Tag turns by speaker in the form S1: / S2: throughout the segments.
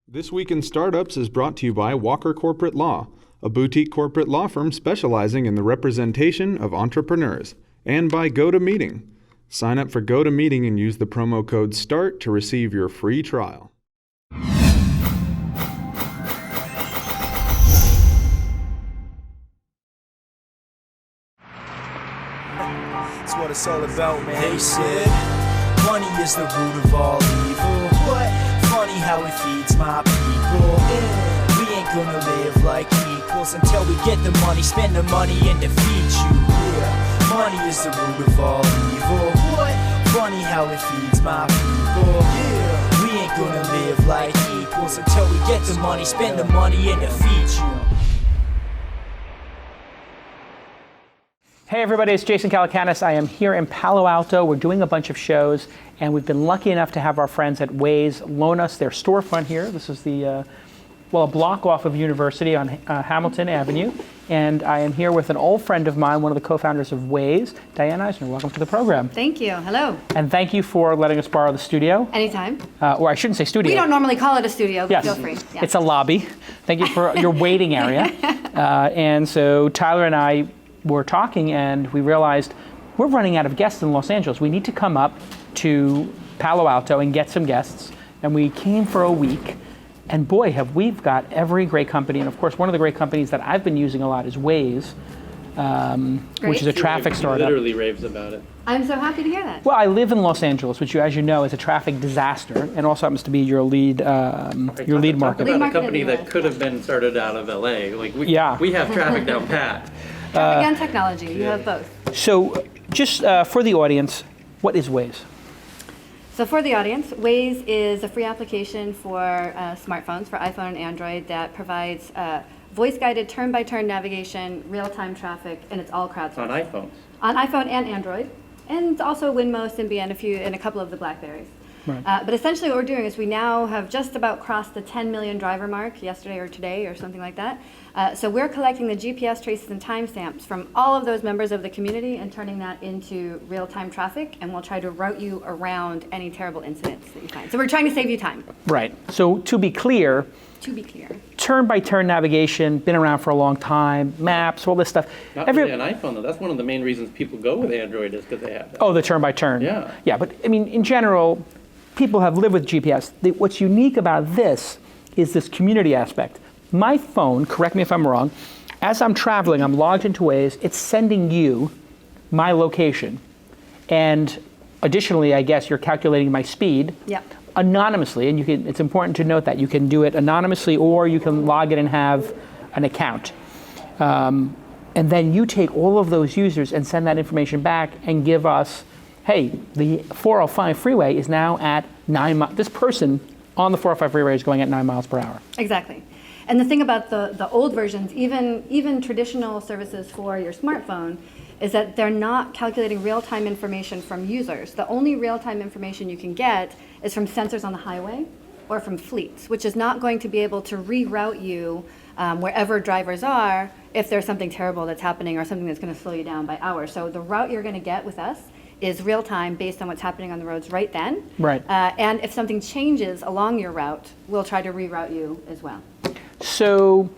S1: This Week in Startups is brought to you by Walker Corporate Law, a boutique corporate law firm specializing in the representation of entrepreneurs, and by GoToMeeting. Sign up for GoToMeeting and use the promo code START to receive your free trial.
S2: That's what it's all about, man. They said money is the root of all evil. What? Funny how it feeds my people. Yeah. We ain't gonna live like equals until we get the money, spend the money, and defeat you. Yeah. Money is the root of all evil. What? Funny how it feeds my people. Yeah. We ain't gonna live like equals until we get the money, spend the money, and defeat you.
S3: Hey everybody, it's Jason Calacanis. I am here in Palo Alto. We're doing a bunch of shows, and we've been lucky enough to have our friends at Waze loan us their storefront here. This is the, a block off of University on Hamilton Avenue. And I am here with an old friend of mine, one of the co-founders of Waze, Di-Ann Eisnor. Welcome to the program.
S4: Thank you. Hello.
S3: And thank you for letting us borrow the studio.
S4: Anytime.
S3: Or I shouldn't say studio.
S4: We don't normally call it a studio, but
S3: yes.
S4: feel free. Yeah.
S3: It's a lobby. Thank you for your waiting area. And so Tyler and I were talking, and we realized we're running out of guests in Los Angeles. We need to come up to Palo Alto and get some guests. And we came for a week, and boy, have we've got every great company. And of course, one of the great companies that I've been using a lot is Waze, which is a traffic startup.
S5: Literally raves about it.
S4: I'm so happy to hear that.
S3: Well, I live in Los Angeles, which, as you know, is a traffic disaster, and also happens to be your lead market.
S5: Talk about a company that could have been started out of LA. Like we have traffic down pat.
S4: Traffic and technology, you have both.
S3: So just for the audience, what is Waze?
S4: So for the audience, Waze is a free application for smartphones, for iPhone and Android, that provides voice-guided turn-by-turn navigation, real-time traffic, and it's all crowdsourced.
S5: On iPhones.
S4: On iPhone and Android, and also Waymo, Symbian, and a couple of the BlackBerries.
S3: Right.
S4: But essentially what we're doing is we now have just about crossed the 10 million driver mark yesterday or today or something like that. So we're collecting the GPS traces and timestamps from all of those members of the community and turning that into real-time traffic, and we'll try to route you around any terrible incidents that you find. So we're trying to save you time.
S3: Right. So to be clear, turn-by-turn navigation, been around for a long time, maps, all this stuff.
S5: Not really an iPhone, though. That's one of the main reasons people go with Android is because they have that.
S3: Oh, the turn-by-turn.
S5: Yeah.
S3: Yeah, but I mean, in general, people have lived with GPS. What's unique about this is this community aspect. My phone, correct me if I'm wrong, as I'm traveling, I'm logged into Waze, it's sending you my location. And additionally, I guess you're calculating my speed anonymously, and it's important to note that you can do it anonymously, or you can log in and have an account. And then you take all of those users and send that information back and give us, hey, the 405 freeway is now at 9 miles. This person on the 405 freeway is going at 9 miles per hour.
S4: Exactly. And the thing about the old versions, even traditional services for your smartphone, is that they're not calculating real-time information from users. The only real-time information you can get is from sensors on the highway or from fleets, which is not going to be able to reroute you wherever drivers are if there's something terrible that's happening or something that's going to slow you down by hours. So the route you're going to get with us is real time based on what's happening on the roads right then.
S3: Right.
S4: And if something changes along your route, we'll try to reroute you as well.
S3: So,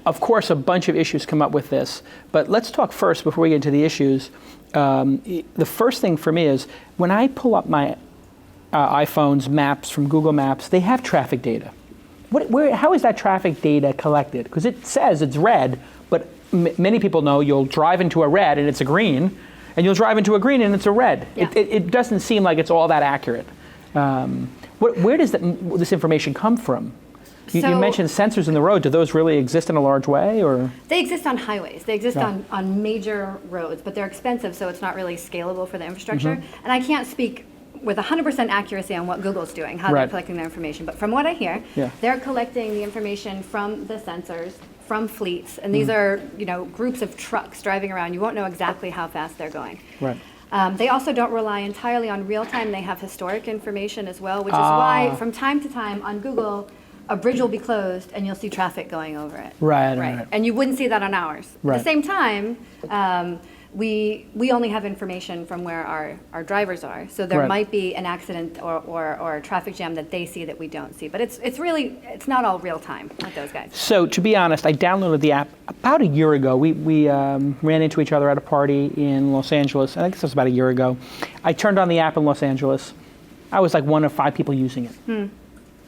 S3: of course, a bunch of issues come up with this, but let's talk first before we get into the issues. The first thing for me is when I pull up my iPhone's maps from Google Maps, they have traffic data. How is that traffic data collected? Because it says it's red, but many people know you'll drive into a red and it's a green, and you'll drive into a green and it's a red.
S4: Yeah.
S3: It doesn't seem like it's all that accurate. Where does this information come from? You mentioned sensors in the road. Do those really exist in a large way, or?
S4: They exist on highways. They exist on major roads, but they're expensive, so it's not really scalable for the infrastructure. And I can't speak with 100% accuracy on what Google's doing, how they're collecting their information. But from what I hear, they're collecting the information from the sensors, from fleets, and these are groups of trucks driving around. You won't know exactly how fast they're going.
S3: Right.
S4: They also don't rely entirely on real time. They have historic information as well, which is why from time to time on Google, a bridge will be closed and you'll see traffic going over it.
S3: Right.
S4: And you wouldn't see that on ours.
S3: Right.
S4: At the same time, we only have information from where our drivers are. So there might be an accident or a traffic jam that they see that we don't see. But it's not all real time with those guys.
S3: So to be honest, I downloaded the app about a year ago. We ran into each other at a party in Los Angeles. I guess it was about a year ago. I turned on the app in Los Angeles. I was like one of 5 people using it.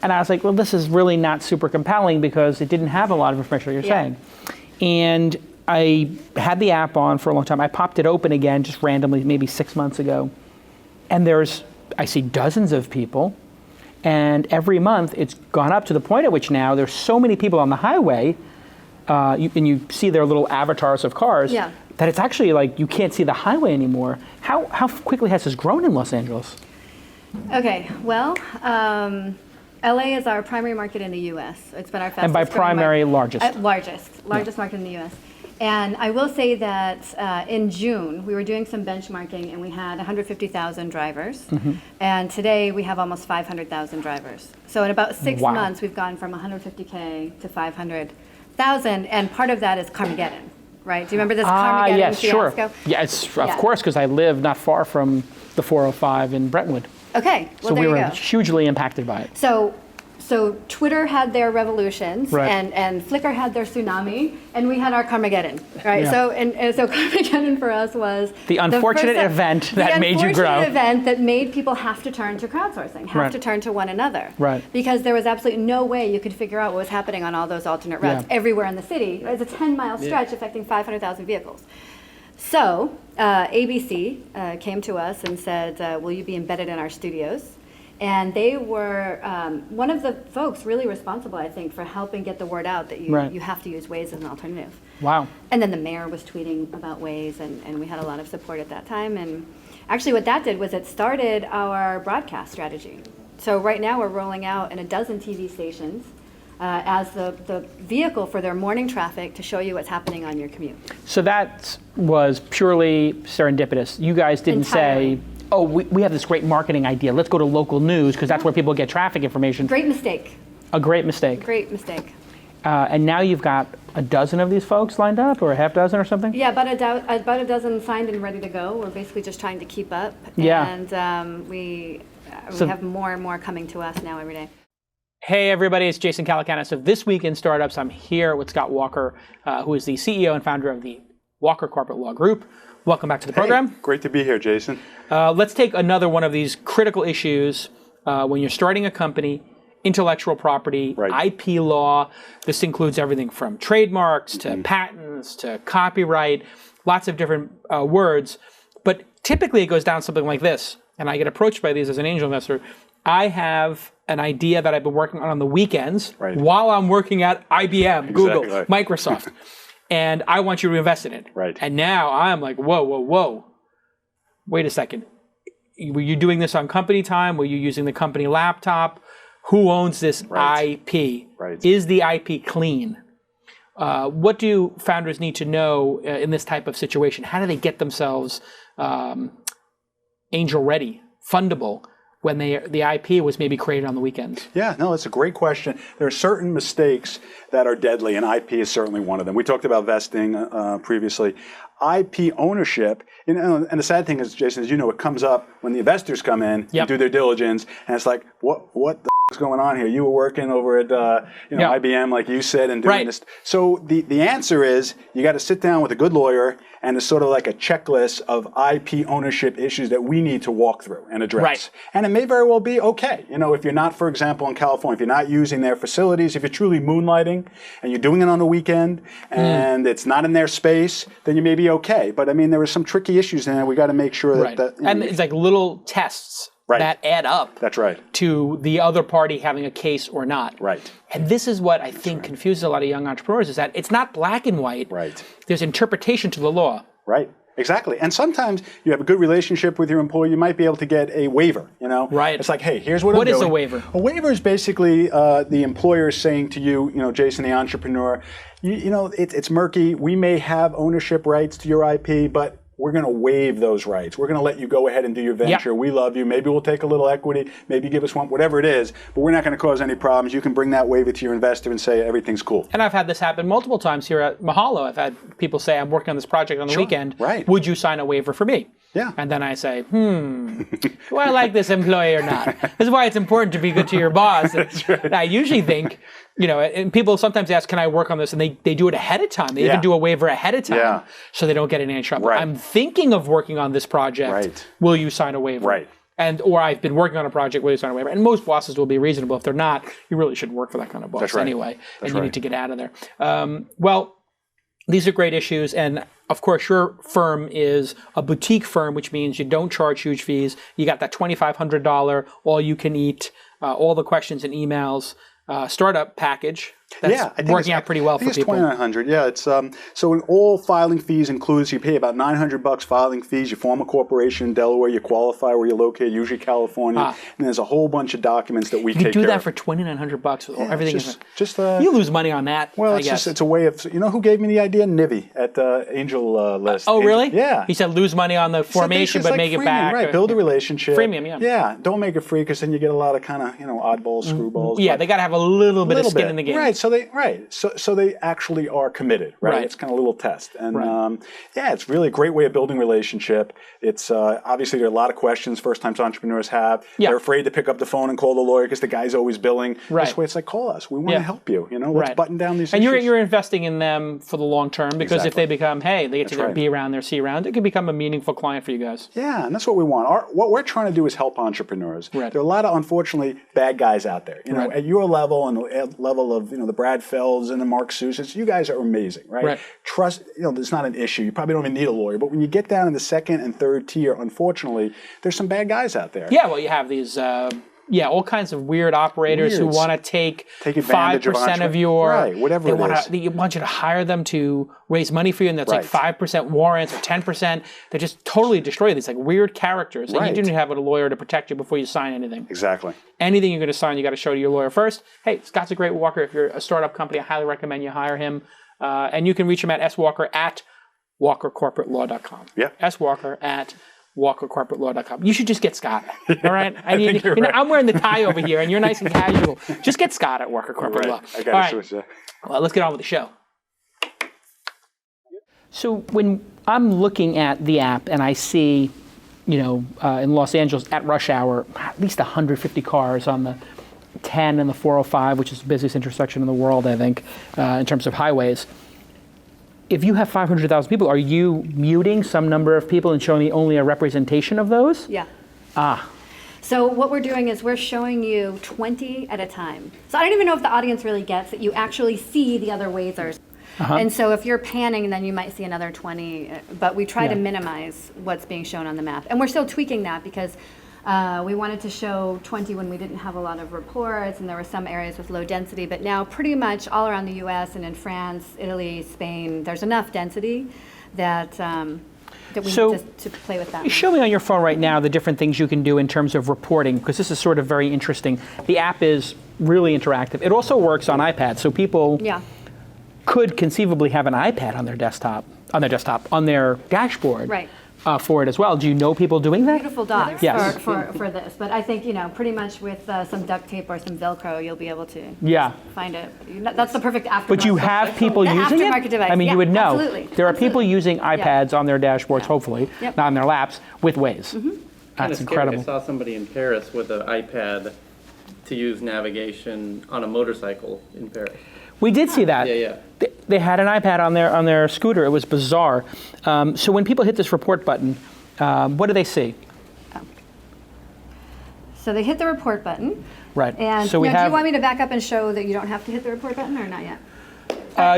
S3: And I was like, well, this is really not super compelling because it didn't have a lot of information like you're saying. And I had the app on for a long time. I popped it open again just randomly, maybe 6 months ago. And I see dozens of people. And every month it's gone up to the point at which now there's so many people on the highway, and you see their little avatars of cars, that it's actually like you can't see the highway anymore. How quickly has this grown in Los Angeles?
S4: Okay, well, LA is our primary market in the U.S. It's been our fastest.
S3: And by primary, largest.
S4: Largest market in the U.S. And I will say that in June, we were doing some benchmarking and we had 150,000 drivers. And today we have almost 500,000 drivers. So in about 6 months, we've gone from 150K to 500,000. And part of that is Carmageddon, right? Do you remember this Carmageddon
S3: yes,
S4: fiasco?
S3: Sure. Yeah, of course, because I live not far from the 405 in Brentwood.
S4: Okay, well,
S3: so
S4: there
S3: we were
S4: you go.
S3: hugely impacted by it.
S4: So Twitter had their revolutions, and Flickr had their tsunami, and we had our Carmageddon, right?
S3: Yeah.
S4: So Carmageddon for us was
S3: the unfortunate event that made you grow.
S4: The unfortunate event that made people have to turn to crowdsourcing, have to turn to one another, because there was absolutely no way you could figure out what was happening on all those alternate routes everywhere in the city. It was a 10-mile stretch affecting 500,000 vehicles. So ABC came to us and said, will you be embedded in our studios? And they were one of the folks really responsible, I think, for helping get the word out that you have to use Waze as an alternative.
S3: Wow.
S4: And then the mayor was tweeting about Waze, and we had a lot of support at that time. And actually what that did was it started our broadcast strategy. So right now we're rolling out in 12 TV stations as the vehicle for their morning traffic to show you what's happening on your commute. So
S3: that was purely serendipitous. You guys didn't say, oh, we have this great marketing idea. Let's go to local news because that's where people get traffic information.
S4: Great mistake.
S3: A great mistake.
S4: Great mistake.
S3: And now you've got a dozen of these folks lined up, or a half dozen or something?
S4: Yeah, about a dozen signed and ready to go. We're basically just trying to keep up.
S3: Yeah.
S4: And we have more and more coming to us now every day.
S3: Hey everybody, it's Jason Calacanis of This Week in Startups. I'm here with Scott Walker, who is the CEO and founder of the Walker Corporate Law Group. Welcome back to the program.
S6: Great to be here, Jason.
S3: Let's take another one of these critical issues when you're starting a company, intellectual property, IP law. This includes everything from trademarks to patents to copyright, lots of different words. But typically it goes down something like this, and I get approached by these as an angel investor. I have an idea that I've been working on the weekends while I'm working at IBM, Google, Microsoft. And I want you to invest in it. And now I'm like, whoa. Wait a second. Were you doing this on company time? Were you using the company laptop? Who owns this IP? Is the IP clean? What do founders need to know in this type of situation? How do they get themselves angel ready, fundable, when the IP was maybe created on the weekends?
S6: Yeah, no, that's a great question. There are certain mistakes that are deadly, and IP is certainly one of them. We talked about vesting previously. IP ownership, and the sad thing is, Jason, as you know, it comes up when the investors come in and do their diligence, and it's like, what the is going on here? You were working over at IBM, like you said, and doing this. So the answer is you got to sit down with a good lawyer, and it's sort of like a checklist of IP ownership issues that we need to walk through and address. And it may very well be okay. If you're not, for example, in California, if you're not using their facilities, if you're truly moonlighting and you're doing it on the weekend and it's not in their space, then you may be okay. But I mean, there are some tricky issues in there. We got to make sure that
S3: and it's like little tests that add up to the other party having a case or not. And this is what I think confuses a lot of young entrepreneurs, is that it's not black and white. There's interpretation to the law.
S6: Exactly. And sometimes you have a good relationship with your employer, you might be able to get a waiver, It's like, hey, here's what I'm doing.
S3: What is a waiver?
S6: A waiver is basically the employer saying to you, Jason, the entrepreneur, it's murky. We may have ownership rights to your IP, but we're going to waive those rights. We're going to let you go ahead and do your venture. We love you. Maybe we'll take a little equity. Maybe give us one, whatever it is. But we're not going to cause any problems. You can bring that waiver to your investor and say everything's cool.
S3: And I've had this happen multiple times here at Mahalo. I've had people say, I'm working on this project on the weekend.
S6: Right.
S3: Would you sign a waiver for me?
S6: Yeah.
S3: And then I say, do I like this employee or not? This is why it's important to be good to your boss. That's right. I usually think, and people sometimes ask, can I work on this? And they do it ahead of time. They even do a waiver ahead of time so they don't get in any trouble.
S6: Right.
S3: I'm thinking of working on this project.
S6: Right.
S3: Will you sign a waiver?
S6: Right.
S3: Or I've been working on a project, will you sign a waiver? And most bosses will be reasonable. If they're not, you really should work for that kind of boss anyway. And you need to get out of there. Well, these are great issues. And of course, your firm is a boutique firm, which means you don't charge huge fees. You got that $2,500 all you can eat, all the questions and emails, startup package. That's working out pretty well for people.
S6: It's $2,900. Yeah, it's so in all filing fees included, so you pay about $900 filing fees. You form a corporation in Delaware, you qualify where you're located, usually California, and there's a whole bunch of documents that we take care of.
S3: You do that for $2,900. Everything
S6: just
S3: you lose money on that.
S6: Well,
S3: I guess.
S6: It's a way of, you know who gave me the idea? Nivi at Angel List.
S3: Oh, really?
S6: Yeah.
S3: He said lose money on the formation, but make it back.
S6: Right, build a relationship.
S3: Freemium, yeah.
S6: Yeah, don't make it free because then you get a lot of kind of, oddballs, screwballs.
S3: Yeah, they got to have a little bit of skin in the game.
S6: Right, so they actually are committed, right? It's kind of a little test. And it's really a great way of building relationship. It's obviously there are a lot of questions first-time entrepreneurs have. Yeah. They're afraid to pick up the phone and call the lawyer because the guy's always billing. Right. This way it's like, call us. We want to help you. Let's button down these issues.
S3: And you're investing in them for the long term because if they become, they get to be around their C around, it can become a meaningful client for you guys.
S6: Yeah, and that's what we want. What we're trying to do is help entrepreneurs. Right. There are a lot of, unfortunately, bad guys out there. At your level and the level of, the Brad Felds and the Mark Susans, you guys are amazing, right? Trust, it's not an issue. You probably don't even need a lawyer. But when you get down in the second and third tier, unfortunately, there's some bad guys out there.
S3: Yeah, well, you have these... all kinds of weird operators who want to take 5% of your...
S6: whatever it is.
S3: They want you to hire them to raise money for you, and that's like 5% warrants or 10%. They just totally destroy these like weird characters. And you do need to have a lawyer to protect you before you sign anything.
S6: Exactly.
S3: Anything you're going to sign, you got to show to your lawyer first. Hey, Scott's a great walker. If you're a startup company, I highly recommend you hire him. And you can reach him at swalker@walkercorporatelaw.com.
S6: Yeah.
S3: swalker@walkercorporatelaw.com. You should just get Scott. All right? I'm wearing the tie over here, and you're nice and casual. Just get Scott at Walker Corporate Law.
S6: I got to switch that.
S3: Well, let's get on with the show. So when I'm looking at the app and I see, in Los Angeles at rush hour, at least 150 cars on the 10 and the 405, which is the busiest intersection in the world, I think, in terms of highways. If you have 500,000 people, are you muting some number of people and showing only a representation of those?
S4: Yeah. So what we're doing is we're showing you 20 at a time. So I don't even know if the audience really gets that you actually see the other Wazers. And so if you're panning, then you might see another 20, but we try to minimize what's being shown on the map. And we're still tweaking that because we wanted to show 20 when we didn't have a lot of reports and there were some areas with low density, but now pretty much all around the US and in France, Italy, Spain, there's enough density that we need to play with that.
S3: You're showing on your phone right now the different things you can do in terms of reporting, because this is sort of very interesting. The app is really interactive. It also works on iPad, so people could conceivably have an iPad on their dashboard.
S4: Right.
S3: For it as well. Do you know people doing that?
S4: Beautiful docs for this, but I think pretty much with some duct tape or some Velcro, you'll be able to find it. That's the perfect aftermarket.
S3: But you have people using it?
S4: Device.
S3: I mean, you would know.
S4: Absolutely.
S3: There are people using iPads on their dashboards, hopefully, not on their laps, with Waze. That's incredible.
S5: I saw somebody in Paris with an iPad to use navigation on a motorcycle in Paris.
S3: We did see that.
S5: Yeah.
S3: They had an iPad on their scooter. It was bizarre. So when people hit this report button, what do they see?
S4: So they hit the report button.
S3: Right.
S4: And
S3: so do you
S4: want me to back up and show that you don't have to hit the report button or not yet?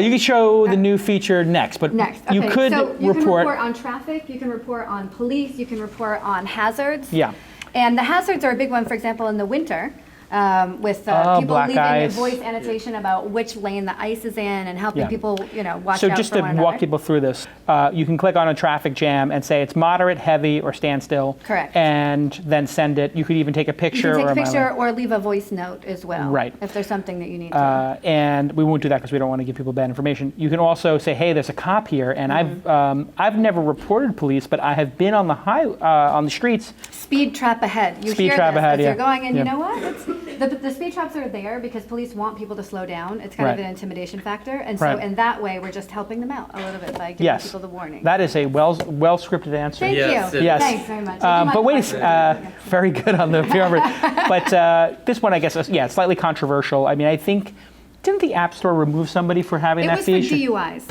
S3: You can show the new feature next, but you could
S4: so you can
S3: report
S4: on traffic, you can report on police, you can report on hazards.
S3: Yeah.
S4: And the hazards are a big one, for example, in the winter. with people
S3: black
S4: leaving
S3: ice.
S4: voice annotation about which lane the ice is in and helping people, watch
S3: So
S4: out
S3: just
S4: for
S3: to
S4: one
S3: walk
S4: another.
S3: people through this, you can click on a traffic jam and say it's moderate, heavy, or standstill.
S4: Correct.
S3: And then send it. You could even take a
S4: You
S3: picture.
S4: can take
S3: or
S4: a picture or leave a voice note as well.
S3: Right.
S4: If there's something that you need to.
S3: And we won't do that because we don't want to give people bad information. You can also say, hey, there's a cop here, and I've never reported police, but I have been on the on the streets.
S4: Speed trap ahead. You
S3: Speed
S4: hear
S3: trap
S4: this
S3: ahead,
S4: as
S3: yeah.
S4: you're going, and
S3: Yeah.
S4: you know what? The speed traps are there because police want people to slow down. It's kind of
S3: Right.
S4: an intimidation factor, and so
S3: Right.
S4: in that way, we're just helping them out a little bit by giving
S3: Yes.
S4: people the warning.
S3: That is a well scripted answer.
S4: Thank
S5: Yes,
S4: you.
S5: it
S3: Yes.
S4: Thanks very much. I do my
S3: But wait,
S4: part.
S3: very good on the PR. But this one, I guess, is, slightly controversial. I mean, I think, didn't the App Store remove somebody for having
S4: It
S3: that
S4: was for
S3: feature?
S4: DUIs.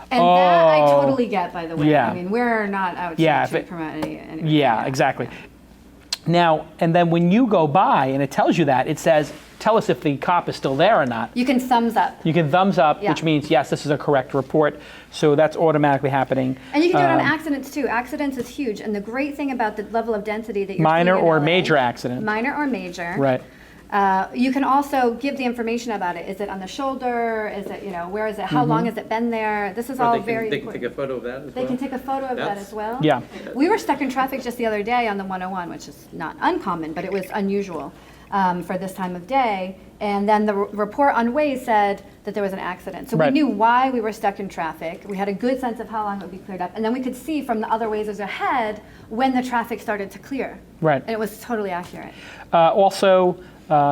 S4: And that I
S3: Oh.
S4: totally get, by the way.
S3: Yeah.
S4: I mean, we're not out
S3: Yeah,
S4: to
S3: if it-
S4: promote any.
S3: Yeah, exactly. Now, and then when you go by and it tells you that, it says, tell us if the cop is still there or not.
S4: You can thumbs up.
S3: You can thumbs up,
S4: Yeah.
S3: which means, yes, this is a correct report. So that's automatically happening.
S4: And you can do it on accidents too. Accidents is huge. And the great thing about the level of density that you're
S3: Minor
S4: seeing in
S3: or
S4: LA,
S3: major accident.
S4: Minor or major.
S3: Right.
S4: You can also give the information about it. Is it on the shoulder? Is it, where is it? How long has it been there? This is
S5: Or
S4: all
S5: they can,
S4: very
S5: they can
S4: important.
S5: take a photo of that as well.
S4: They can take a photo of that
S5: That's-
S4: as well.
S3: Yeah.
S4: We were stuck in traffic just the other day on the 101, which is not uncommon, but it was unusual for this time of day. And then the report on Waze said that there was an accident. So
S3: Right.
S4: we knew why we were stuck in traffic. We had a good sense of how long it would be cleared up. And then we could see from the other Wazers ahead when the traffic started to clear.
S3: Right.
S4: And it was totally accurate.
S3: Also,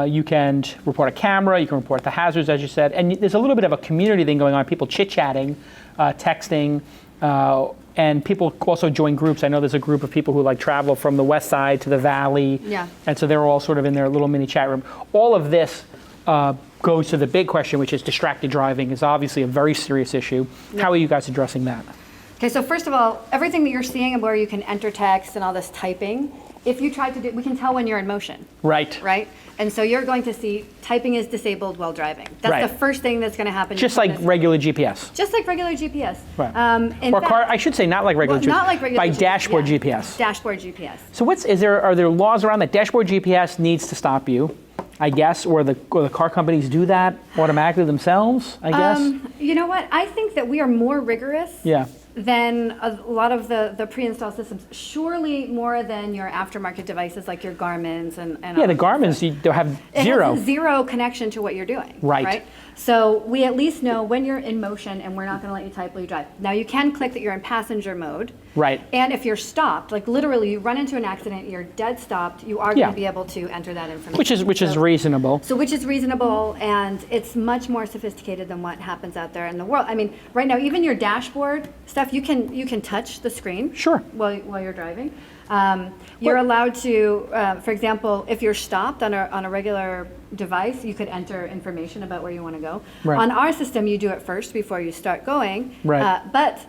S3: you can report a camera, you can report the hazards, as you said, and there's a little bit of a community thing going on, people chit-chatting, texting, and people also join groups. I know there's a group of people who like travel from the west side to the valley,
S4: Yeah.
S3: and so they're all sort of in their little mini chat room. All of this goes to the big question, which is distracted driving is obviously a very serious issue. How are you guys addressing that?
S4: Okay, so first of all, everything that you're seeing and where you can enter text and all this typing, if you try to do, we can tell when you're in motion,
S3: Right.
S4: right? And so you're going to see typing is disabled while driving. That's
S3: Right.
S4: the first thing that's going to happen.
S3: Just like regular GPS.
S4: Just like regular GPS.
S3: Right.
S4: In
S3: Or
S4: fact-
S3: car, I should say not like regular
S4: well,
S3: GPS.
S4: not like regular
S3: by
S4: GPS,
S3: dashboard
S4: yeah.
S3: GPS.
S4: Dashboard GPS.
S3: So are there laws around that? Dashboard GPS needs to stop you, I guess, or the car companies do that automatically themselves, I guess?
S4: You know what? I think that we are more rigorous
S3: Yeah.
S4: than a lot of the pre-installed systems. Surely more than your aftermarket devices like your Garmin's and
S3: Yeah,
S4: all
S3: the
S4: that.
S3: Garmin's, they have
S4: It
S3: zero.
S4: has zero connection to what you're doing.
S3: Right.
S4: So we at least know when you're in motion and we're not going to let you type while you drive. Now you can click that you're in passenger mode.
S3: Right.
S4: And if you're stopped, like literally you run into an accident, you're dead stopped, you are
S3: Yeah.
S4: going to be able to enter that information.
S3: Which is reasonable.
S4: So which is reasonable, and it's much more sophisticated than what happens out there in the world. I mean, right now, even your dashboard stuff, you can touch the screen.
S3: Sure.
S4: While you're driving. You're allowed to, for example, if you're stopped on a regular device, you could enter information about where you want to go.
S3: Right.
S4: On our system, you do it first before you start going.
S3: Right.
S4: But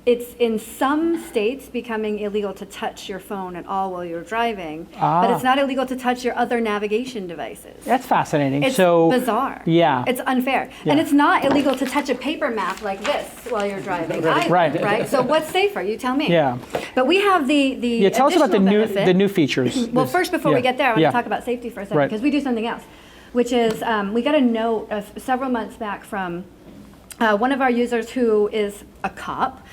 S4: it's in some states becoming illegal to touch your phone at all while you're driving. But it's not illegal to touch your other navigation devices.
S3: That's fascinating.
S4: It's
S3: so
S4: bizarre.
S3: Yeah.
S4: It's unfair.
S3: Yeah.
S4: And it's not illegal to touch a paper map like this while you're driving either,
S3: Right.
S4: right? So what's safer? You tell me.
S3: Yeah.
S4: But we have the
S3: Yeah, tell us about the
S4: additional
S3: new
S4: benefit.
S3: features.
S4: Well, first, before we get there, I want
S3: Yeah.
S4: to talk about safety for a second,
S3: Right.
S4: because we do something else, which is we got a note several months back from one of our users who is a cop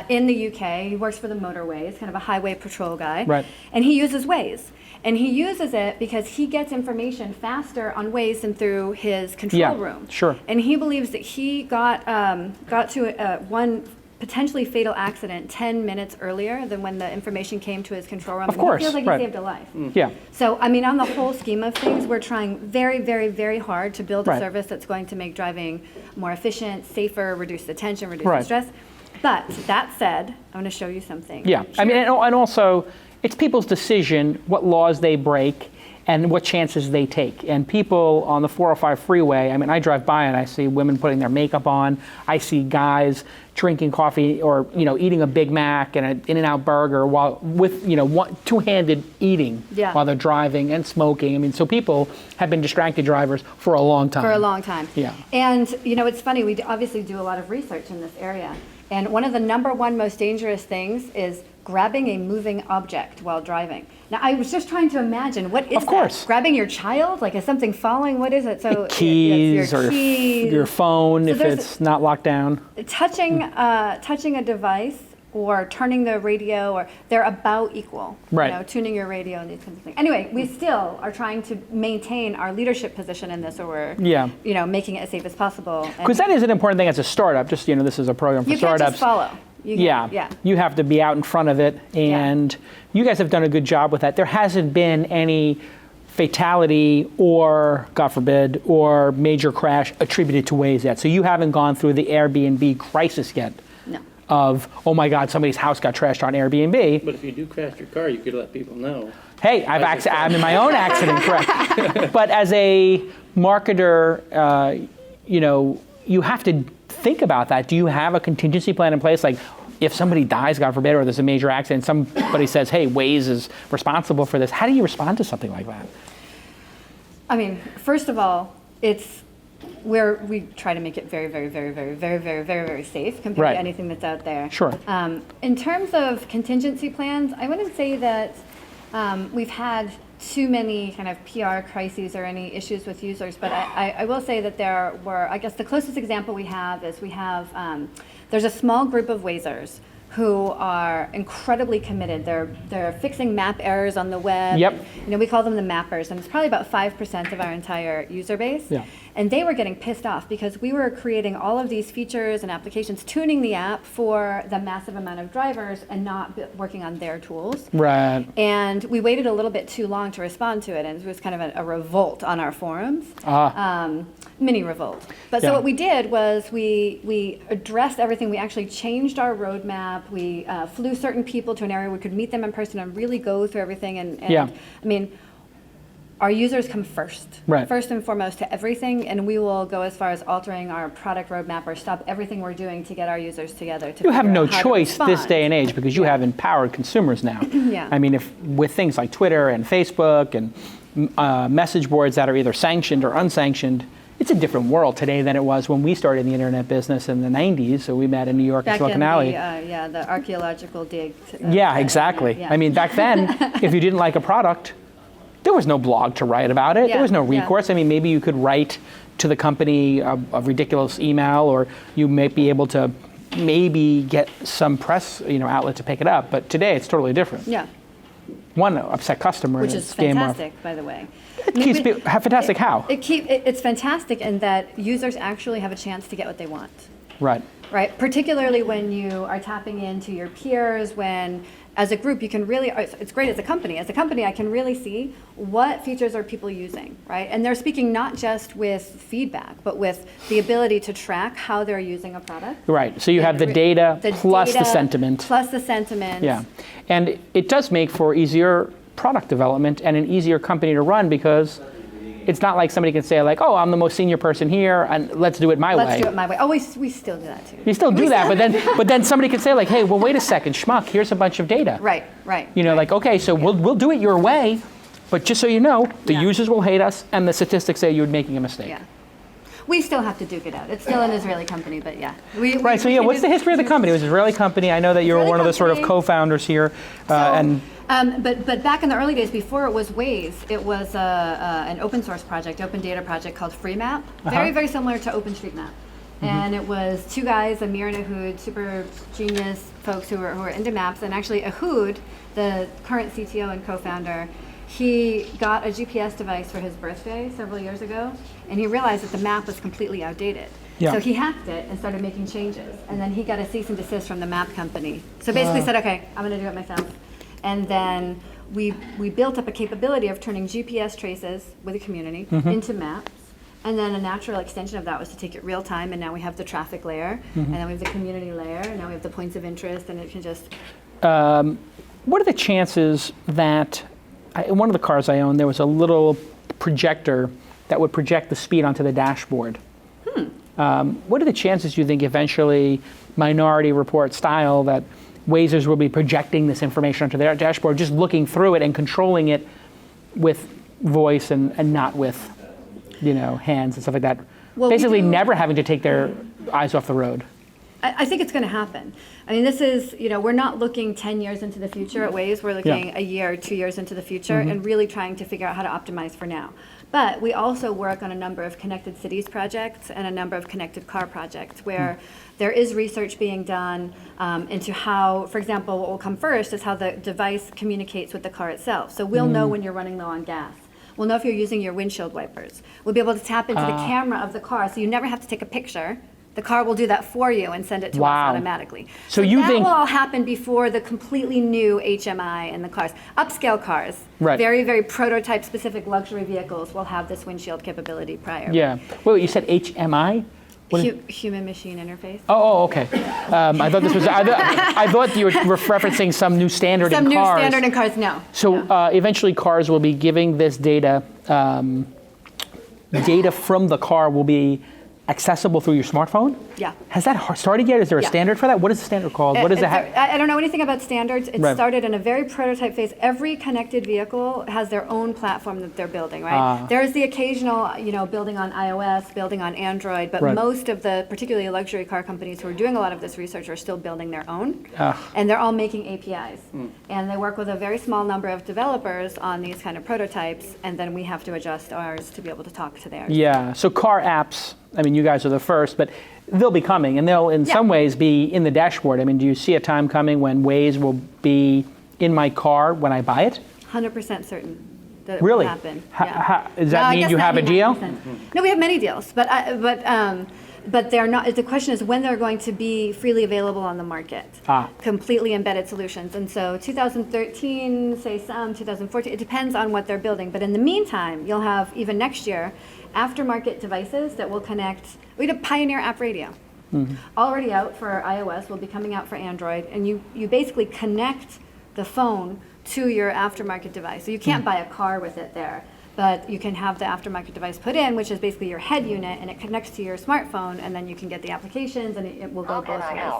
S4: in the UK. He works for the motorways, kind of a highway patrol guy.
S3: Right.
S4: And he uses Waze. And he uses it because he gets information faster on Waze than through his control
S3: Yeah,
S4: room.
S3: sure.
S4: And he believes that he got to one potentially fatal accident 10 minutes earlier than when the information came to his control room.
S3: Of course,
S4: He feels like
S3: right.
S4: he saved a life.
S3: Yeah.
S4: So, I mean, on the whole scheme of things, we're trying very, very, very hard to build a
S3: Right.
S4: service that's going to make driving more efficient, safer, reduce the tension, reduce
S3: Right.
S4: the stress. But that said, I'm going to show you something.
S3: Yeah. I mean, and also, it's people's decision what laws they break and what chances they take. And people on the 405 freeway, I mean, I drive by and I see women putting their makeup on. I see guys drinking coffee or, eating a Big Mac and an In-N-Out burger while with, two-handed eating
S4: Yeah.
S3: while they're driving and smoking. I mean, so people have been distracted drivers for a long time.
S4: For a long time.
S3: Yeah.
S4: And, it's funny, we obviously do a lot of research in this area. And one of the number one most dangerous things is grabbing a moving object while driving. Now, I was just trying to imagine, what is
S3: Of course.
S4: that? Grabbing your child? Like, is something falling? What is it? So
S3: Keys
S4: your
S3: or
S4: keys.
S3: your phone
S4: So
S3: if it's not locked down.
S4: Touching a device or turning the radio, or they're about equal.
S3: Right.
S4: You know, tuning your radio and these kinds of things. Anyway, we still are trying to maintain our leadership position in this, or we're making it as safe as possible.
S3: Because that is an important thing as a startup. Just, this is a program for
S4: you can't
S3: startups.
S4: just follow.
S3: You have to be out in front of it, and you guys have done a good job with that. There hasn't been any fatality or, God forbid, or major crash attributed to Waze yet. So you haven't gone through the Airbnb crisis yet.
S4: No.
S3: Of, oh my God, somebody's house got trashed on Airbnb.
S5: But if you do crash your car, you could let people know.
S3: Hey, I'm in my own accident, correct. But as a marketer, you have to think about that. Do you have a contingency plan in place? Like, if somebody dies, God forbid, or there's a major accident, somebody says, hey, Waze is responsible for this. How do you respond to something like that?
S4: I mean, first of all, it's where we try to make it very, very, very, very, very, very, very, very safe compared to anything that's out there.
S3: Sure.
S4: In terms of contingency plans, I wouldn't say that we've had too many kind of PR crises or any issues with users, but I will say that there were, I guess the closest example we have is there's a small group of Wazers who are incredibly committed. They're fixing map errors on the web.
S3: Yep.
S4: We call them the mappers, and it's probably about 5% of our entire user base.
S3: Yeah.
S4: And they were getting pissed off because we were creating all of these features and applications, tuning the app for the massive amount of drivers and not working on their tools.
S3: Right.
S4: And we waited a little bit too long to respond to it, and it was kind of a revolt on our forums. Mini revolt. But so what we did was we addressed everything. We actually changed our roadmap. We flew certain people to an area where we could meet them in person and really go through everything. And I mean, our users come first, first and foremost to everything, and we will go as far as altering our product roadmap or stop everything we're doing to get our users together.
S3: You have no choice this day and age because you have empowered consumers now. I mean, with things like Twitter and Facebook and message boards that are either sanctioned or unsanctioned, it's a different world today than it was when we started the internet business in the 90s. So we met in New York and Silicon Valley.
S4: The archaeological dig.
S3: Exactly. I mean, back then, if you didn't like a product, there was no blog to write about it. There was no recourse. I mean, maybe you could write to the company a ridiculous email, or you may be able to maybe get some press outlet to pick it up. But today, it's totally different. One upset customer,
S4: which is fantastic, by the way.
S3: Fantastic how?
S4: It's fantastic in that users actually have a chance to get what they want.
S3: Right.
S4: Particularly when you are tapping into your peers, when as a group you can really, it's great as a company. As a company, I can really see what features are people using, right? And they're speaking not just with feedback, but with the ability to track how they're using a product.
S3: Right, so you have the data plus the sentiment.
S4: Plus the sentiment.
S3: Yeah, and it does make for easier product development and an easier company to run because it's not like somebody can say like, oh, I'm the most senior person here and let's do it my way.
S4: Let's do it my way. Oh, we still do that too.
S3: You still do that, but then somebody can say like, hey, well, wait a second, schmuck, here's a bunch of data.
S4: Right.
S3: Like, okay, so we'll do it your way, but just so you know, the users will hate us and the statistics say you're making a mistake.
S4: Yeah. We still have to duke it out. It's still an Israeli company, but yeah.
S3: What's the history of the company? It was an Israeli company. I know that you're one of the sort of co-founders here.
S4: But back in the early days, before it was Waze, it was an open source project, open data project called FreeMap. Very, very similar to OpenStreetMap. And it was two guys, Amir and Ehud, super genius folks who were into maps. And actually Ehud, the current CTO and co-founder, he got a GPS device for his birthday several years ago, and he realized that the map was completely outdated. So he hacked it and started making changes. And then he got a cease and desist from the map company. So basically said, okay, I'm going to do it myself. And then we built up a capability of turning GPS traces with a community into maps. And then a natural extension of that was to take it real time, and now we have the traffic layer, and then we have the community layer, and now we have the points of interest, and it can just...
S3: What are the chances that, in one of the cars I owned, there was a little projector that would project the speed onto the dashboard? What are the chances you think eventually, Minority Report style, that Wazers will be projecting this information onto their dashboard, just looking through it and controlling it with voice and not with, hands and stuff like that? Well, basically never having to take their eyes off the road.
S4: I think it's going to happen. I mean, this is, we're not looking 10 years into the future at Waze. We're looking a year or 2 years into the future and really trying to figure out how to optimize for now. But we also work on a number of connected cities projects and a number of connected car projects where there is research being done into how, for example, what will come first is how the device communicates with the car itself. So we'll know when you're running low on gas. We'll know if you're using your windshield wipers. We'll be able to tap into the camera of the car, so you never have to take a picture. The car will do that for you and send it to us automatically. So you that will all happen before the completely new HMI in the cars. Upscale cars, very, very prototype-specific luxury vehicles will have this windshield capability prior.
S3: Yeah. Wait, you said HMI?
S4: Human-machine interface.
S3: Oh, okay. I thought this was. I thought you were referencing some new standard in cars.
S4: Some new standard in cars. No.
S3: So eventually, cars will be giving this data. Data from the car will be accessible through your smartphone?
S4: Yeah.
S3: Has that started yet? Is there a standard for that? What is the standard called? What is it?
S4: I don't know anything about standards. It started in a very prototype phase. Every connected vehicle has their own platform that they're building, right? There's the occasional, building on iOS, building on Android, but most of the, particularly luxury car companies who are doing a lot of this research are still building their own. And they're all making APIs. And they work with a very small number of developers on these kind of prototypes, and then we have to adjust ours to be able to talk to theirs.
S3: Yeah, so car apps, I mean, you guys are the first, but they'll be coming, and they'll, in some ways, be in the dashboard. I mean, do you see a time coming when Waze will be in my car when I buy it?
S4: 100% certain that it
S3: really?
S4: will happen.
S3: Does that mean you have a deal?
S4: No, we have many deals, but they're not. The question is when they're going to be freely available on the market. Completely embedded solutions, and so 2013, say some 2014. It depends on what they're building, but in the meantime, you'll have even next year aftermarket devices that will connect. We had a Pioneer App Radio, already out for iOS, will be coming out for Android, and you basically connect the phone to your aftermarket device. So you can't buy a car with it there, but you can have the aftermarket device put in, which is basically your head unit, and it connects to your smartphone, and then you can get the applications, and it will go both ways.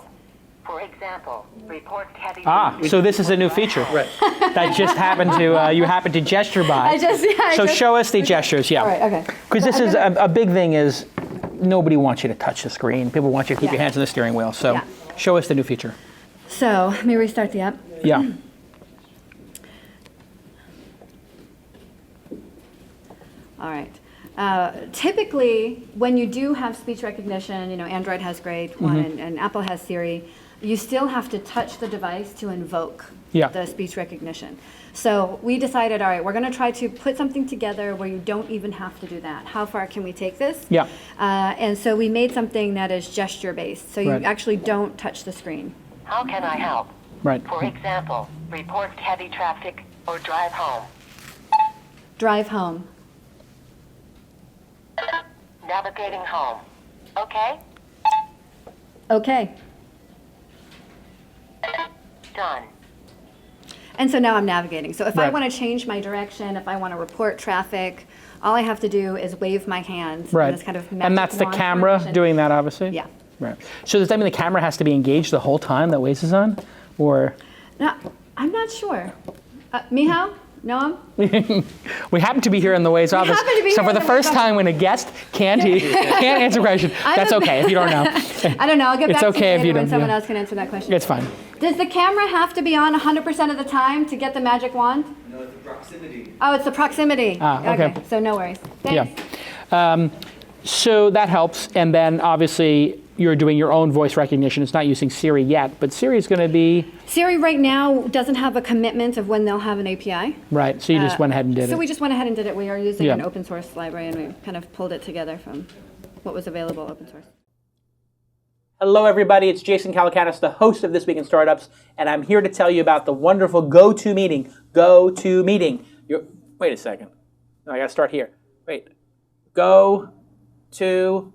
S7: For example, report heavy.
S3: So this is a new feature. Right. That just happened to, you happened to gesture by. Show us the gestures,
S4: All right, okay.
S3: Because this is a big thing is, nobody wants you to touch the screen. People want you to keep your hands on the steering wheel. So show us the new feature.
S4: So let me restart the app.
S3: Yeah.
S4: All right. Typically, when you do have speech recognition, Android has great one, and Apple has Siri, you still have to touch the device to invoke the speech recognition. So we decided, all right, we're going to try to put something together where you don't even have to do that. How far can we take this?
S3: Yeah.
S4: And so we made something that is gesture-based, so you actually don't touch the screen.
S7: How can I help?
S3: Right.
S7: For example, report heavy traffic or drive home.
S4: Drive home.
S7: Navigating home. Okay?
S4: Okay.
S7: Done.
S4: And so now I'm navigating. So if I want to change my direction, if I want to report traffic, all I have to do is wave my hands.
S3: Right.
S4: In this kind of
S3: And that's the camera doing that, obviously?
S4: Yeah.
S3: Right. So does that mean the camera has to be engaged the whole time that Waze is on? Or?
S4: No, I'm not sure. Mihao? Noam?
S3: We happen to be here in the Waze office. So for the first time when a guest can't answer a question, that's okay if you don't know.
S4: I don't know. I'll get back to you
S3: if you
S4: later when
S3: don't,
S4: someone else can answer that question.
S3: It's fine.
S4: Does the camera have to be on 100% of the time to get the magic wand?
S8: No, it's the proximity.
S4: Oh, it's the proximity.
S3: Okay.
S4: So no worries. Thanks.
S3: Yeah. So that helps. And then obviously you're doing your own voice recognition. It's not using Siri yet, but Siri is going to be...
S4: Siri right now doesn't have a commitment of when they'll have an API.
S3: Right, so you just went ahead and did it.
S4: So we just went ahead and did it. We are using an open source library, and we kind of pulled it together from what was available open source.
S3: Hello, everybody. It's Jason Calacanis, the host of This Week in Startups, and I'm here to tell you about the wonderful GoToMeeting. GoToMeeting. Wait a second. No, I got to start here. Wait. GoToMeeting.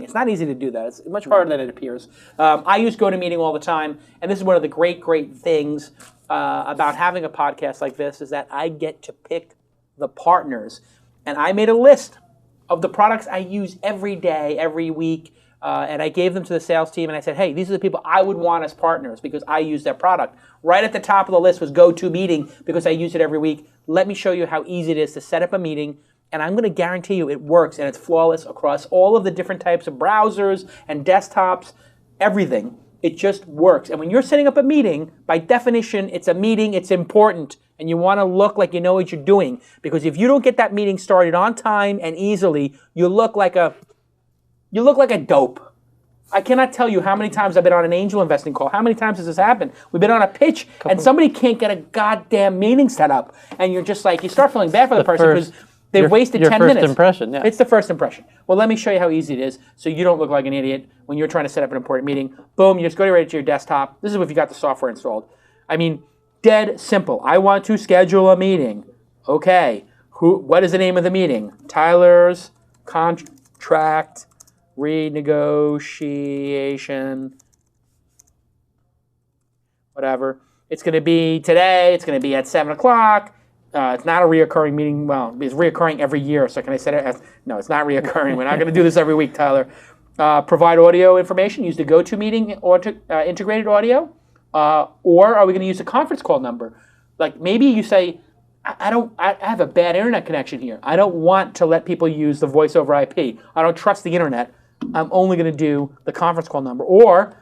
S3: It's not easy to do that. It's much harder than it appears. I use GoToMeeting all the time, and this is one of the great things about having a podcast like this is that I get to pick the partners. And I made a list of the products I use every day, every week, and I gave them to the sales team, and I said, hey, these are the people I would want as partners because I use their product. Right at the top of the list was GoToMeeting because I use it every week. Let me show you how easy it is to set up a meeting. And I'm going to guarantee you it works, and it's flawless across all of the different types of browsers and desktops. everything. It just works. And when you're setting up a meeting, by definition, it's a meeting, it's important. And you want to look like you know what you're doing. Because if you don't get that meeting started on time and easily, you look like a dope. I cannot tell you how many times I've been on an angel investing call. How many times has this happened? We've been on a pitch and somebody can't get a goddamn meeting set up. And you're just like, you start feeling bad for the person because they've wasted 10 minutes.
S5: Your first impression, yeah.
S3: It's the first impression. Well, let me show you how easy it is so you don't look like an idiot when you're trying to set up an important meeting. Boom, you just go right to your desktop. This is if you got the software installed. I mean, dead simple. I want to schedule a meeting. Okay, what is the name of the meeting? Tyler's contract renegotiation, whatever. It's going to be today. It's going to be at 7 o'clock. It's not a reoccurring meeting. Well, it's reoccurring every year. So can I set it as, no, it's not reoccurring. We're not going to do this every week, Tyler. Provide audio information. Use the GoToMeeting integrated audio. Or are we going to use a conference call number? Like maybe you say, I have a bad internet connection here. I don't want to let people use the voice over IP. I don't trust the internet. I'm only going to do the conference call number. Or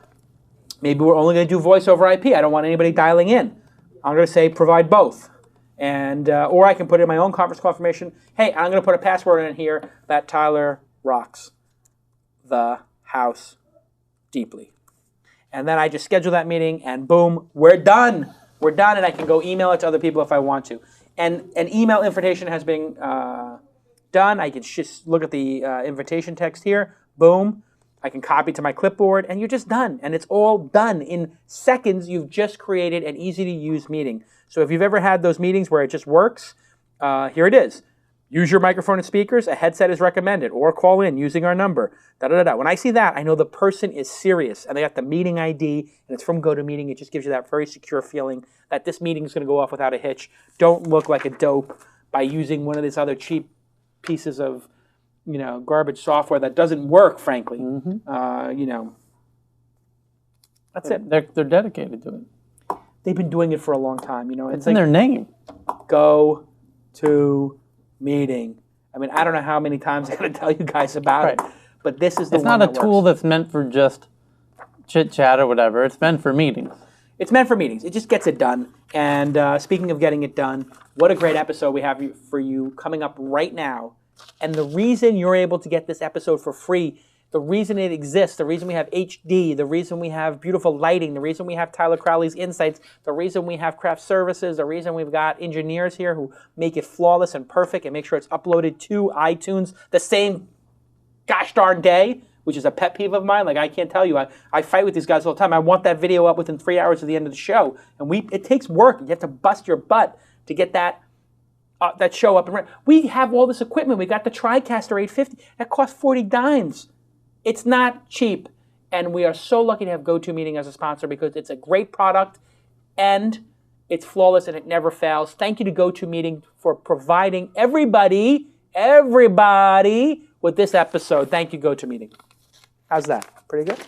S3: maybe we're only going to do voice over IP. I don't want anybody dialing in. I'm going to say provide both. And or I can put in my own conference call information. Hey, I'm going to put a password in here that Tyler rocks the house deeply. And then I just schedule that meeting and boom, we're done. We're done and I can go email it to other people if I want to. And an email invitation has been done. I can just look at the invitation text here. Boom. I can copy to my clipboard and you're just done. And it's all done. In seconds, you've just created an easy to use meeting. So if you've ever had those meetings where it just works, here it is. Use your microphone and speakers. A headset is recommended or call in using our number. Da-da-da-da. When I see that, I know the person is serious and they got the meeting ID and it's from GoToMeeting. It just gives you that very secure feeling that this meeting is going to go off without a hitch. Don't look like a dope by using one of these other cheap pieces of garbage software that doesn't work, frankly. That's it.
S5: They're dedicated to it.
S3: They've been doing it for a long time.
S5: It's in their name.
S3: GoToMeeting. I mean, I don't know how many times I got to tell you guys about it, but this is the one.
S5: It's not a tool that's meant for just chit chat or whatever. It's meant for meetings.
S3: It's meant for meetings. It just gets it done. And speaking of getting it done, what a great episode we have for you coming up right now. And the reason you're able to get this episode for free, the reason it exists, the reason we have HD, the reason we have beautiful lighting, the reason we have Tyler Crowley's insights, the reason we have craft services, the reason we've got engineers here who make it flawless and perfect and make sure it's uploaded to iTunes the same gosh darn day, which is a pet peeve of mine. Like, I can't tell you. I fight with these guys all the time. I want that video up within 3 hours of the end of the show. And it takes work. You have to bust your butt to get that show up and running. We have all this equipment. We got the TriCaster 850. That costs 40 dimes. It's not cheap. And we are so lucky to have GoToMeeting as a sponsor because it's a great product and it's flawless and it never fails. Thank you to GoToMeeting for providing everybody with this episode. Thank you, GoToMeeting. How's that? Pretty good?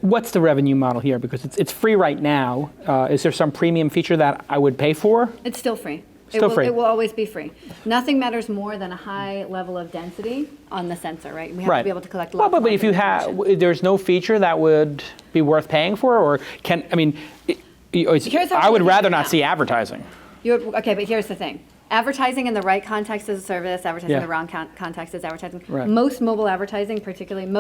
S3: What's the revenue model here? Because it's free right now. Is there some premium feature that I would pay for?
S4: It's still free.
S3: Still free.
S4: It will always be free. Nothing matters more than a high level of density on the sensor, right? We have to be able to collect lots
S3: but if you have, there's no feature that would be worth paying for, or I would rather not see advertising.
S4: Okay, but here's the thing. Advertising in the right context is a service. Advertising in the wrong context is advertising.
S3: Right.
S4: Most mobile advertising, particularly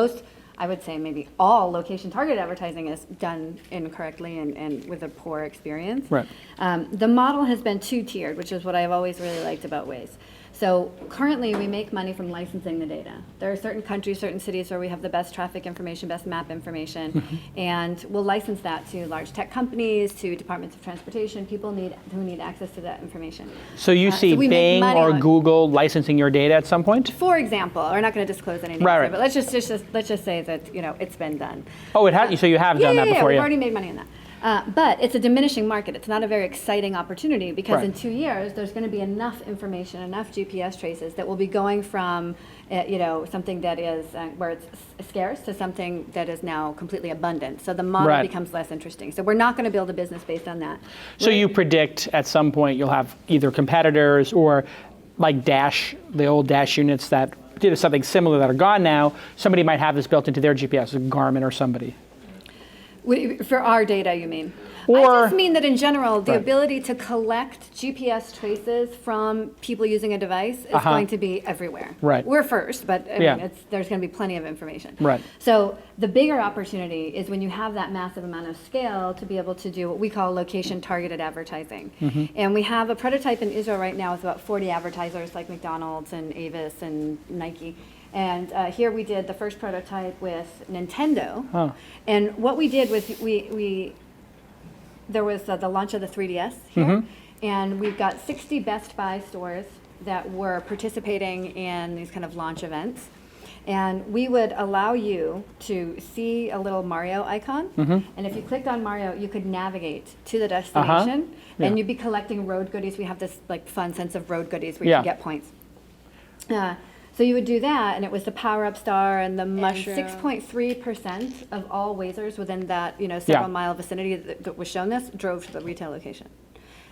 S4: I would say maybe all location targeted advertising is done incorrectly and with a poor experience.
S3: Right.
S4: The model has been two-tiered, which is what I've always really liked about Waze. So currently we make money from licensing the data. There are certain countries, certain cities where we have the best traffic information, best map information, and we'll license that to large tech companies, to departments of transportation, people who need access to that information.
S3: So you see Bing or Google licensing your data at some point?
S4: For example, we're not going to disclose any names,
S3: right.
S4: But let's just say that it's been done.
S3: Oh, it has. So you have done that before,
S4: we've already made money on that. But it's a diminishing market. It's not a very exciting opportunity because in 2 years, there's going to be enough information, enough GPS traces that will be going from, something that is where it's scarce to something that is now completely abundant. So the model becomes less interesting. So we're not going to build a business based on that.
S3: So you predict at some point you'll have either competitors or like the old Dash units that did something similar that are gone now, somebody might have this built into their GPS, a Garmin or somebody.
S4: For our data, you mean?
S3: Or,
S4: I just mean that in general, the
S3: right.
S4: ability to collect GPS traces from people using a device is going to be everywhere.
S3: Right.
S4: We're first, but I
S3: Yeah.
S4: mean, there's going to be plenty of information.
S3: Right.
S4: So the bigger opportunity is when you have that massive amount of scale to be able to do what we call location-targeted advertising. And we have a prototype in Israel right now with about 40 advertisers like McDonald's and Avis and Nike. And here we did the first prototype with Nintendo. And what we did was there was the launch of the 3DS here, and we've got 60 Best Buy stores that were participating in these kind of launch events. And we would allow you to see a little Mario icon, and if you clicked on Mario, you could navigate to the destination, and you'd be collecting road goodies. We have this like fun sense of road goodies where you can get points. So you would do that, and it was the power-up star and the mushroom. 6.3% of all Wazers within that several mile vicinity that was shown this drove to the retail location.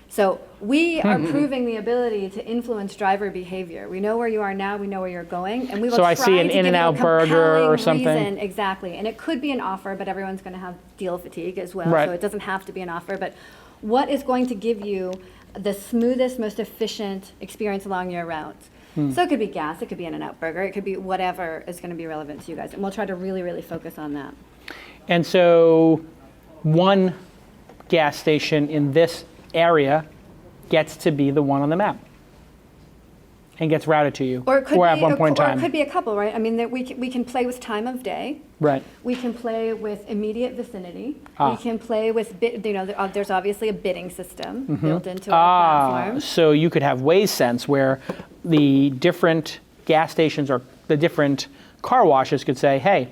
S4: So we are proving the ability to influence driver behavior. We know where you are now, we know where you're going, and we will
S3: So
S4: try
S3: I see an
S4: to give you a
S3: In-N-Out burger or
S4: compelling
S3: something.
S4: reason, exactly, and it could be an offer, but everyone's going to have deal fatigue as well,
S3: Right.
S4: so it doesn't have to be an offer. But what is going to give you the smoothest, most efficient experience along your route? So it could be gas, it could be In-N-Out burger, it could be whatever is going to be relevant to you guys, and we'll try to really, really focus on that.
S3: And so one gas station in this area gets to be the one on the map and gets routed to you,
S4: Or it could
S3: at
S4: be,
S3: one point in
S4: or
S3: time.
S4: it could be a couple, right? I mean, we can play with time of day.
S3: Right.
S4: We can play with immediate vicinity. We can play with there's obviously a bidding system built into our platform.
S3: So you could have Waze Sense where the different gas stations or the different car washes could say, hey,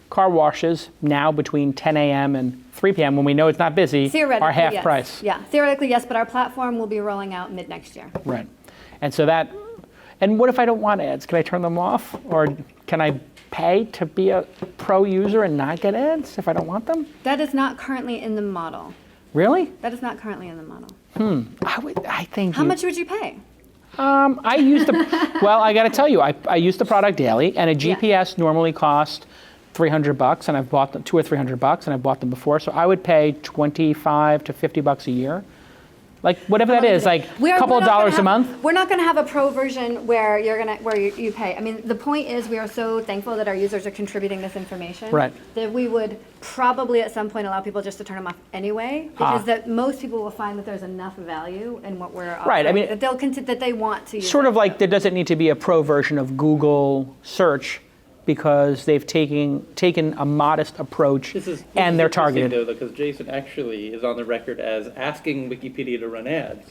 S3: car washes now between 10 a.m. and 3 p.m. when we know it's not busy are half
S4: yes.
S3: price.
S4: Yeah, theoretically, yes, but our platform will be rolling out mid next year.
S3: Right. And so and what if I don't want ads? Can I turn them off? Or can I pay to be a pro user and not get ads if I don't want them?
S4: That is not currently in the model.
S3: Really?
S4: That is not currently in the model.
S3: I think
S4: How much would you pay?
S3: I use well, I got to tell you, I use the product daily, and a GPS normally costs $300, and I've bought them $200 or $300, and I've bought them before. So I would pay $25 to $50 a year, like whatever that is, like a couple of dollars a month.
S4: We're not going to have a pro version where you pay. I mean, the point is we are so thankful that our users are contributing this information that we would probably at some point allow people just to turn them off anyway, because that most people will find that there's enough value in what we're offering.
S3: Right. I mean,
S4: that they want to use.
S3: Sort of like there doesn't need to be a pro version of Google search, because they've taken a modest approach and they're targeted.
S5: Though, because Jason actually is on the record as asking Wikipedia to run ads,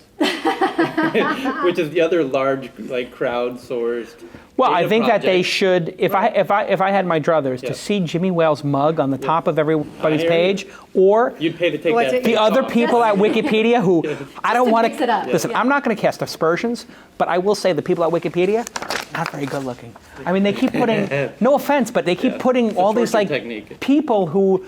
S5: which is the other large, like crowdsourced.
S3: Well, I think
S5: project.
S3: that they should. If I had my druthers, to see Jimmy Whale's mug on the top of everybody's page, or
S5: you'd pay to take that.
S3: The other people at Wikipedia who I don't want
S4: mix it up.
S3: Listen, I'm not going to cast aspersions, but I will say the people at Wikipedia are not very good looking. I mean, they keep putting. No offense, but they keep putting all these like people who.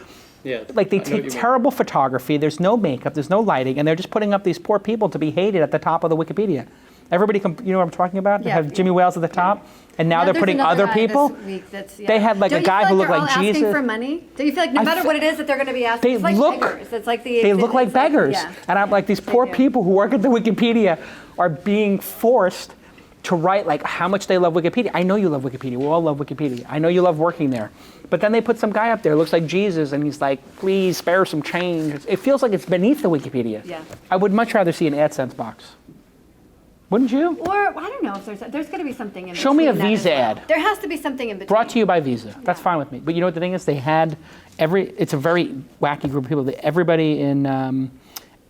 S3: Like they take terrible photography. There's no makeup. There's no lighting, and they're just putting up these poor people to be hated at the top of the Wikipedia. Everybody, you know what I'm talking about? They have Jimmy Wales at the top, and now they're putting other people. They had like a guy who looked like Jesus.
S4: Asking for money? Do you feel like no matter what it is that they're going to be asking? It's like beggars. It's like
S3: they look like beggars, and I'm like, these poor people who work at the Wikipedia are being forced to write like how much they love Wikipedia. I know you love Wikipedia. We all love Wikipedia. I know you love working there. But then they put some guy up there who looks like Jesus, and he's like, please spare some change. It feels like it's beneath the Wikipedia.
S4: Yeah.
S3: I would much rather see an AdSense box. Wouldn't you?
S4: Or I don't know if there's going to be something in between.
S3: Show me a Visa ad.
S4: There has to be something in between.
S3: Brought to you by Visa. That's fine with me. But you know what the thing is? They had it's a very wacky group of people. Everybody in,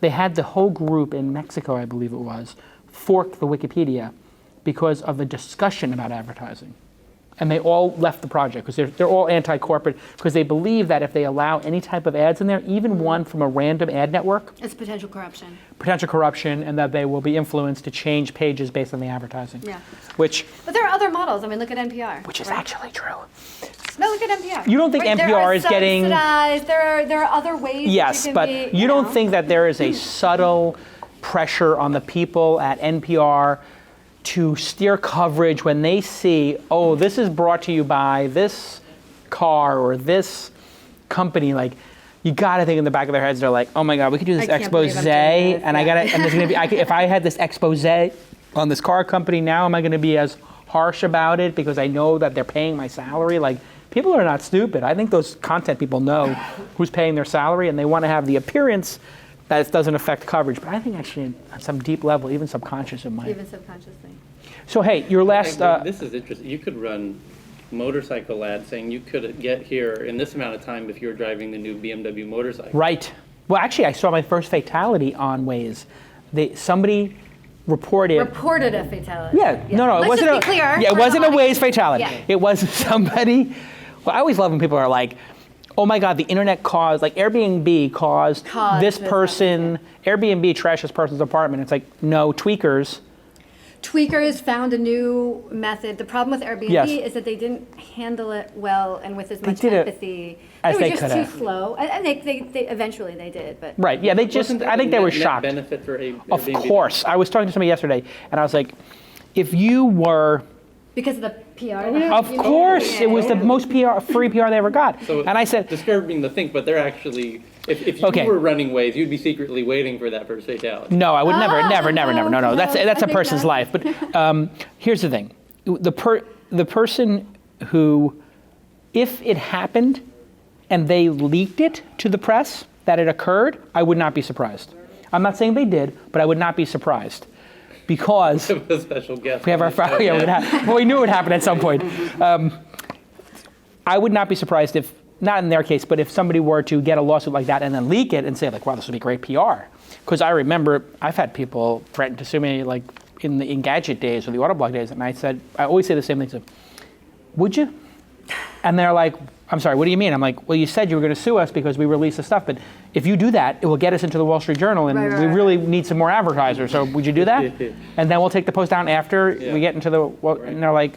S3: they had the whole group in Mexico, I believe it was, fork the Wikipedia because of a discussion about advertising. And they all left the project because they're all anti-corporate, because they believe that if they allow any type of ads in there, even one from a random ad network,
S4: it's potential corruption,
S3: and that they will be influenced to change pages based on the advertising.
S4: Yeah.
S3: But
S4: there are other models. I mean, look at NPR.
S3: Which is actually true.
S4: No, look at NPR.
S3: You don't think NPR is getting
S4: subsidized. There are other ways.
S3: Yes,
S4: that you
S3: but
S4: can
S3: you don't think that there is a subtle pressure on the people at NPR to steer coverage when they see, oh, this is brought to you by this car or this company, like, you got to think in the back of their heads, they're like, oh my God, we could do this
S4: I can't believe
S3: expose,
S4: I'm doing this,
S3: and I got to, and there's going to be, if I had this expose on this car company now, am I going to be as harsh about it because I know that they're paying my salary? Like, people are not stupid. I think those content people know who's paying their salary, and they want to have the appearance that it doesn't affect coverage. But I think actually on some deep level, even subconscious, it might.
S4: Even subconsciously.
S3: So hey, your last,
S5: This is interesting. You could run motorcycle ads saying you could get here in this amount of time if you're driving the new BMW motorcycle.
S3: right. Well, actually, I saw my first fatality on Waze. Somebody reported
S4: Reported a fatality.
S3: Yeah, no, it
S4: Let's
S3: wasn't
S4: just be clear.
S3: Yeah, it wasn't a
S4: We're not-
S3: Waze fatality.
S4: Yeah.
S3: It was somebody. Well, I always love when people are like, "Oh my God, the internet caused, like Airbnb caused this person. Airbnb trashed this person's apartment." It's like, no, tweakers.
S4: Tweakers found a new method. The problem with Airbnb
S3: Yes.
S4: is that they didn't handle it well and with as much
S3: did it
S4: empathy.
S3: as
S4: They
S3: they
S4: were just
S3: could have.
S4: too slow. And they eventually they did, but
S3: Right? Yeah, they just.
S5: Wasn't that
S3: I think
S5: a
S3: they were
S5: net
S3: shocked.
S5: benefit for
S3: Of
S5: Airbnb?
S3: course, I was talking to somebody yesterday, and I was like, if you were.
S4: because of the PR.
S3: Of course, it was the most free PR they ever got.
S5: So
S3: And I said,
S5: disturbing to think, but they're actually, if you
S3: Okay.
S5: were running Waze, you'd be secretly waiting for that first fatality.
S3: no, I would never. No. That's
S4: I
S3: a
S4: think
S3: person's
S4: not.
S3: life. But here's the thing: the person who, if it happened, and they leaked it to the press that it occurred, I would not be surprised. I'm not saying they did, but I would not be surprised, because
S5: A special guest.
S3: we have our
S5: on the show.
S3: well, we knew it would happen at some point. I would not be surprised if, not in their case, but if somebody were to get a lawsuit like that and then leak it and say like, wow, this would be great PR. Because I remember I've had people threaten to sue me like in Gadget days or the Autoblog days, and I always say the same thing. So, would you? And they're like, I'm sorry, what do you mean? I'm like, well, you said you were going to sue us because we released the stuff, but if you do that, it will get us into the Wall Street Journal, and we really need some more advertisers. So would you do that? And then we'll take the post down after we get into the. And they're like,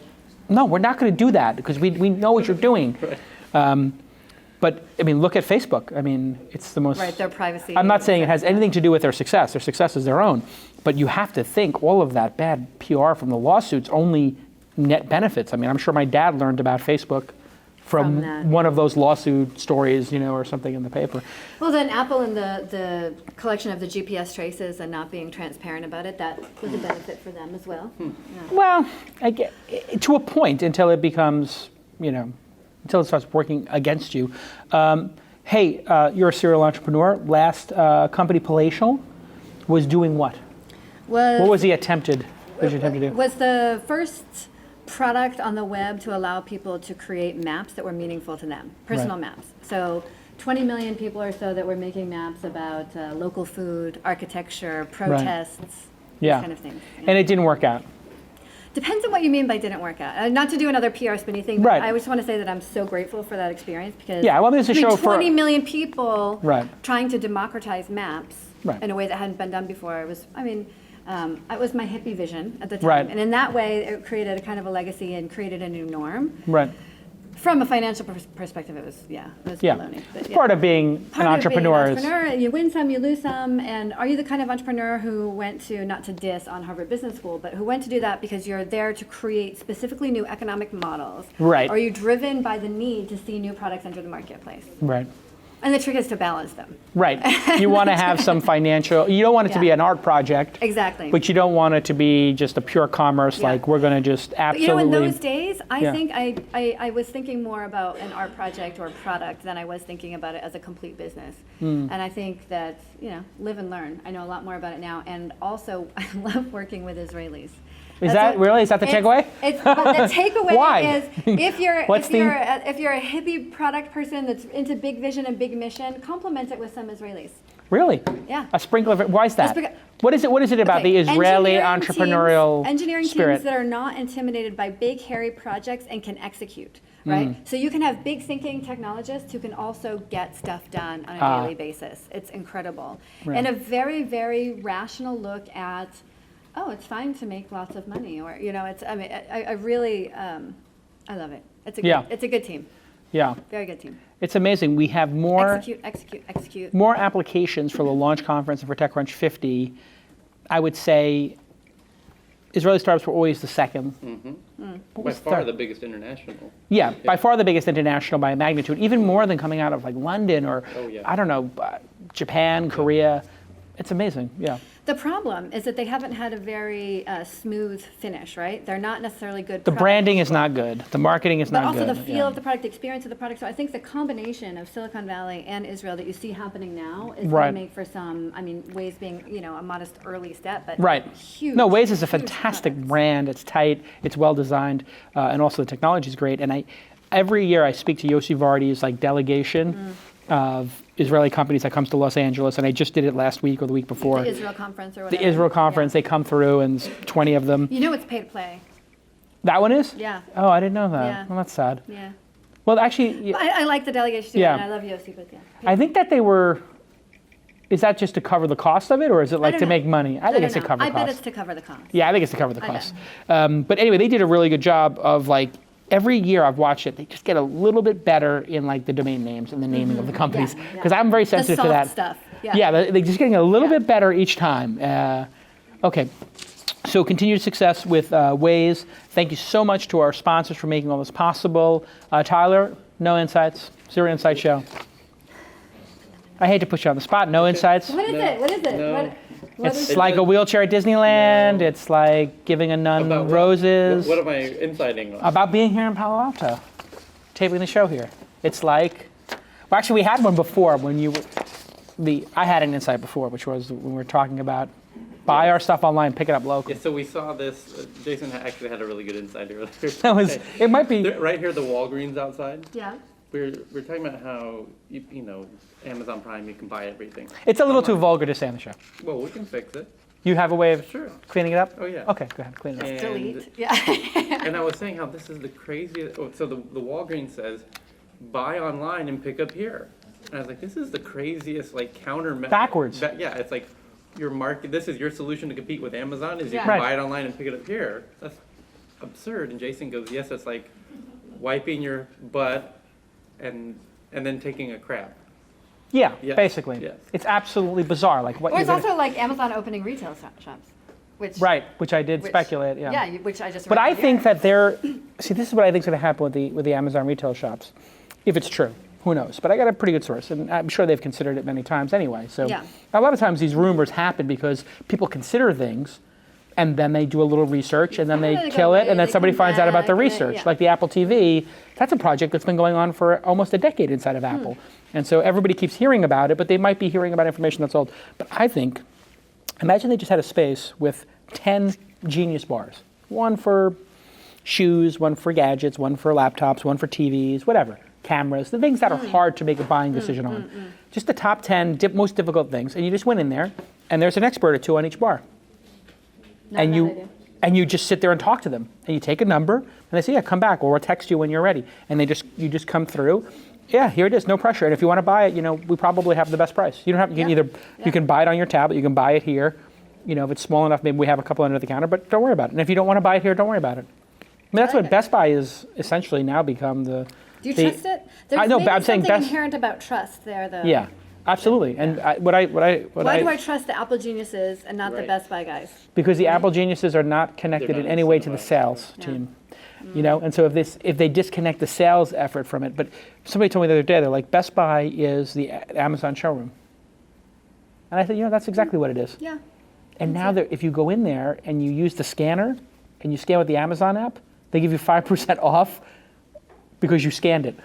S3: no, we're not going to do that because we know what you're doing. But I mean, look at Facebook. I mean, it's the most.
S4: Right, their privacy.
S3: I'm not saying it has anything to do with their success. Their success is their own. But you have to think all of that bad PR from the lawsuits only net benefits. I mean, I'm sure my dad learned about Facebook from
S4: that.
S3: one of those lawsuit stories, or something in the paper.
S4: Well, then Apple and the collection of the GPS traces and not being transparent about it, that was a benefit for them as well. Yeah.
S3: Well, I get to a point until it becomes, until it starts working against you. Hey, you're a serial entrepreneur. Last company, Palatial, was doing what? What was the attempted? What did you attempt to do?
S4: Was the first product on the web to allow people to create maps that were meaningful to them, personal maps. So 20 million people or so that were making maps about local food, architecture, protests, these kind of things.
S3: And it didn't work out.
S4: Depends on what you mean by didn't work out. Not to do another PR spinny thing, but
S3: Right.
S4: I just want to say that I'm so grateful for that experience because
S3: there's a show
S4: 20 million people
S3: Right.
S4: trying to democratize maps
S3: Right.
S4: in a way that hadn't been done before. It was my hippie vision at the time.
S3: Right.
S4: And in that way, it created a kind of a legacy and created a new norm.
S3: Right.
S4: From a financial perspective, it was baloney. But,
S3: It's part of being an entrepreneur.
S4: You win some, you lose some. And are you the kind of entrepreneur who went to, not to diss on Harvard Business School, but who went to do that because you're there to create specifically new economic models?
S3: Right.
S4: Or are you driven by the need to see new products enter the marketplace?
S3: Right.
S4: And the trick is to balance them.
S3: Right. You want to have some financial, you don't want it to be
S4: Yeah.
S3: an art project.
S4: Exactly.
S3: But you don't want it to be just a pure commerce,
S4: Yeah.
S3: like we're going to just
S4: But
S3: absolutely.
S4: in those days, I
S3: Yeah.
S4: think I was thinking more about an art project or product than I was thinking about it as a complete business. And I think that, live and learn. I know a lot more about it now. And also, I love working with Israelis.
S3: Is that the takeaway?
S4: But the takeaway
S3: Why?
S4: is if you're
S3: What's
S4: if you're a hippie product person that's into big vision and big mission, complement it with some Israelis.
S3: Really?
S4: Yeah.
S3: A sprinkle of it. Why is that?
S4: Just
S3: What is it about
S4: Okay,
S3: the Israeli
S4: engineering
S3: entrepreneurial
S4: engineering
S3: spirit?
S4: teams that are not intimidated by big, hairy projects and can execute, right? So you can have big thinking technologists who can also get stuff done on a daily basis. It's incredible.
S3: Right.
S4: And a very, very rational look at, it's fine to make lots of money, or I really, I love it. It's a good team.
S3: Yeah.
S4: Very good team.
S3: It's amazing. We have more
S4: Execute.
S3: more applications for the launch conference and for TechCrunch 50. I would say Israeli startups were always the second. What
S5: By
S3: was
S5: far
S3: third?
S5: the biggest international.
S3: Yeah, by far the biggest international by magnitude, even more than coming out of like London or,
S5: Oh, yeah.
S3: I don't know, Japan, Korea. It's amazing, yeah.
S4: The problem is that they haven't had a very smooth finish, right? They're not necessarily good.
S3: The branding is not good. The marketing is
S4: But
S3: not
S4: also
S3: good.
S4: the feel of the product, the experience of the product. So I think the combination of Silicon Valley and Israel that you see happening now is
S3: Right.
S4: going to make for some, I mean, Waze being, a modest early step, but
S3: Right.
S4: huge.
S3: No, Waze is a
S4: huge
S3: fantastic
S4: products.
S3: brand. It's tight. It's well designed, and also the technology is great. And every year I speak to Yossi Vardy's like delegation of Israeli companies that comes to Los Angeles, and I just did it last week or the week before.
S4: The Israel conference or whatever.
S3: The Israel conference.
S4: Yeah.
S3: They come through, and there's 20 of them.
S4: You know it's pay to play.
S3: That one is?
S4: Yeah.
S3: Oh, I didn't know that.
S4: Yeah.
S3: Well, that's sad.
S4: Yeah.
S3: Well, actually,
S4: I like the delegation too,
S3: Yeah.
S4: and I love Yossi, but yeah.
S3: I think that they were. Is that just to cover the cost of it, or is it like
S4: don't
S3: to
S4: know.
S3: make money? I think
S4: don't
S3: it's to
S4: know.
S3: cover the
S4: I
S3: cost.
S4: bet it's to cover the cost.
S3: Yeah, I think it's to cover the
S4: I
S3: cost. But anyway, they did a really good job of like every year I've watched it. They just get a little bit better in like the domain names and the naming of the companies
S4: Yeah, yeah.
S3: because I'm very
S4: The
S3: sensitive
S4: soft
S3: to that.
S4: stuff.
S3: Yeah, they're just getting a little
S4: Yeah.
S3: bit better each time. Okay. So continued success with Waze. Thank you so much to our sponsors for making all this possible. Tyler, no insights, zero insight show. I hate to put you on the spot. No insights.
S4: What is it? What is it?
S5: No.
S4: What
S3: It's
S4: is
S3: like a wheelchair at Disneyland.
S5: No.
S3: It's like giving a nun
S5: About what?
S3: roses.
S5: What am I inciting on?
S3: About being here in Palo Alto, taping the show here. It's like, well, actually, we had one before when you were, I had an insight before, which was when we were talking about buy our stuff online, pick it up local.
S5: Yeah, so we saw this. Jason actually had a really good insight earlier.
S3: That was, it might be,
S5: Right here, the Walgreens outside.
S4: Yeah.
S5: We're talking about how you know Amazon Prime, you can buy everything.
S3: it's a little too vulgar to say on the show.
S5: Well, we can fix it.
S3: You have a way of
S5: Sure.
S3: cleaning it up?
S5: Oh yeah.
S3: Okay, go ahead, clean it up.
S5: And,
S4: Delete. Yeah.
S5: and I was saying how this is the craziest. Oh, so the Walgreens says, buy online and pick up here. And I was like, this is the craziest like counter.
S3: Backwards.
S5: Yeah, it's like your market. This is your solution to compete with Amazon. Is you
S4: Yeah.
S5: can
S3: Right.
S5: buy it online and pick it up here. That's absurd. And Jason goes, yes, it's like wiping your butt and then taking a crap.
S3: Yeah,
S5: Yes,
S3: basically.
S5: yes.
S3: It's absolutely bizarre. Like what
S4: Or
S3: you're
S4: it's
S3: gonna-
S4: also like Amazon opening retail shops, which
S3: right, which I did
S4: which-
S3: speculate, yeah.
S4: Yeah, which I just.
S3: But
S4: read
S3: I
S4: here.
S3: think that see, this is what I think is going to happen with the Amazon retail shops, if it's true. Who knows? But I got a pretty good source, and I'm sure they've considered it many times anyway. So
S4: Yeah.
S3: a lot of times these rumors happen because people consider things, and then they do a little research, and then
S4: And then
S3: they
S4: they go
S3: kill it,
S4: away,
S3: and then
S4: they
S3: somebody
S4: come
S3: finds out about the
S4: back, and
S3: research.
S4: yeah.
S3: Like the Apple TV, that's a project that's been going on for almost a decade inside of Apple. And so everybody keeps hearing about it, but they might be hearing about information that's old. But I think, imagine they just had a space with 10 Genius bars. One for shoes, one for gadgets, one for laptops, one for TVs, whatever, cameras, the things that are hard to make a buying decision on. Just the top 10 most difficult things, and you just went in there, and there's an expert or two on each bar.
S4: Not
S3: and
S4: a bad idea.
S3: you just sit there and talk to them, and you take a number, and they say, yeah, come back, or we'll text you when you're ready. And you just come through. Yeah, here it is, no pressure. And if you want to buy it, we probably have the best price. You don't have, you can
S4: Yeah.
S3: either, you can buy it on your tablet, you can buy it here. If it's small enough, maybe we have a couple under the counter, but don't worry about it. And if you don't want to buy it here, don't worry about it. I mean, that's
S4: like
S3: what
S4: it.
S3: Best Buy is essentially now become the.
S4: Do you
S3: the-
S4: trust it? There's
S3: I know, but
S4: maybe
S3: I'm saying
S4: something
S3: best-
S4: inherent about trust there, though.
S3: Yeah, absolutely. And
S4: Why do I trust the Apple geniuses and not the
S5: Right.
S4: Best Buy guys?
S3: because the Apple geniuses are not connected
S5: They're
S3: in
S5: not
S3: any way to the
S5: incentivized.
S3: sales
S4: Yeah.
S3: team. And so if they disconnect the sales effort from it, but somebody told me the other day, they're like, Best Buy is the Amazon showroom. And I said, that's exactly what it is.
S4: Yeah.
S3: And now that if you go in there and you use the scanner and you scan with the Amazon app, they give you 5% off because you scanned it.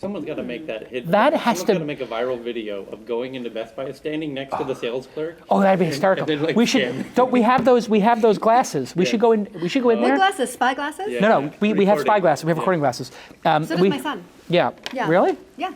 S5: Someone's got to make that hit.
S3: That has
S5: Someone's
S3: to-
S5: got to make a viral video of going into Best Buy, standing next to the sales clerk.
S3: Oh, that'd be hysterical.
S5: and then, like,
S3: we should.
S5: scan.
S3: Don't we have those? We have those glasses. We should go in. We should go in
S4: What
S3: there.
S4: glasses? Spy glasses?
S5: Yeah.
S3: No, we have spy
S5: Recording.
S3: glasses. We have
S5: Yeah.
S3: recording glasses.
S4: So does my son.
S3: Yeah.
S4: Yeah.
S3: Really?
S4: Yeah.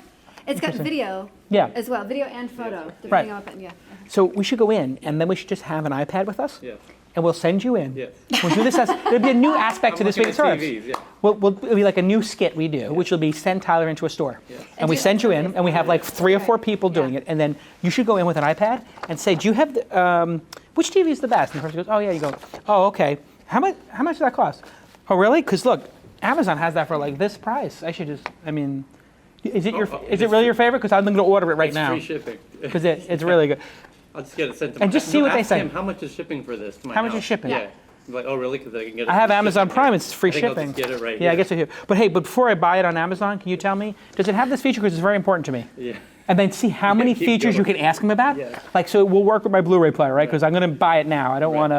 S4: It's got video
S3: Yeah.
S4: as well, video and photo,
S3: Right.
S4: depending on what, yeah.
S3: So we should go in, and then we should just have an iPad with us,
S5: Yes.
S3: and we'll send you in.
S5: Yes.
S3: We'll do this as there'll be a new aspect to
S5: I'm
S3: this
S5: looking
S3: week's
S5: at
S3: service.
S5: TVs, yeah.
S3: It'll be like a new skit we do, which will be send Tyler into a store, and we
S4: do
S3: send you in,
S4: that.
S3: and we have like 3 or 4 people doing
S4: Yeah.
S3: it, and then you should go in with an iPad and say, "Do you have which TV is the best?" And the person goes, "Oh yeah." You go, "Oh okay. How much does that cost?" "Oh really?" Because look, Amazon has that for like this price. I should just. I mean, is it
S5: it's
S3: really your favorite? Because I'm going to order it right
S5: It's
S3: now
S5: free shipping.
S3: because it's really good.
S5: I'll just get it sent to
S3: And just see what they
S5: ask
S3: say.
S5: him, how much is shipping for this? To my
S3: How much is
S5: house?
S3: shipping?
S5: Yeah. Like, oh, really? Because I can get it.
S3: I have
S5: free
S3: Amazon
S5: shipping
S3: Prime.
S5: here.
S3: It's free
S5: I think I'll
S3: shipping.
S5: just get it right
S3: Yeah, I
S5: here.
S3: guess I do. But hey, before I buy it on Amazon, can you tell me, does it have this feature? Because it's very important to me.
S5: Yeah.
S3: And then see how many
S5: keep
S3: features you
S5: going.
S3: can ask them about.
S5: Yeah.
S3: Like, so it will work with my Blu-ray player, right? Because I'm going to buy it now. I don't
S5: Right.
S3: want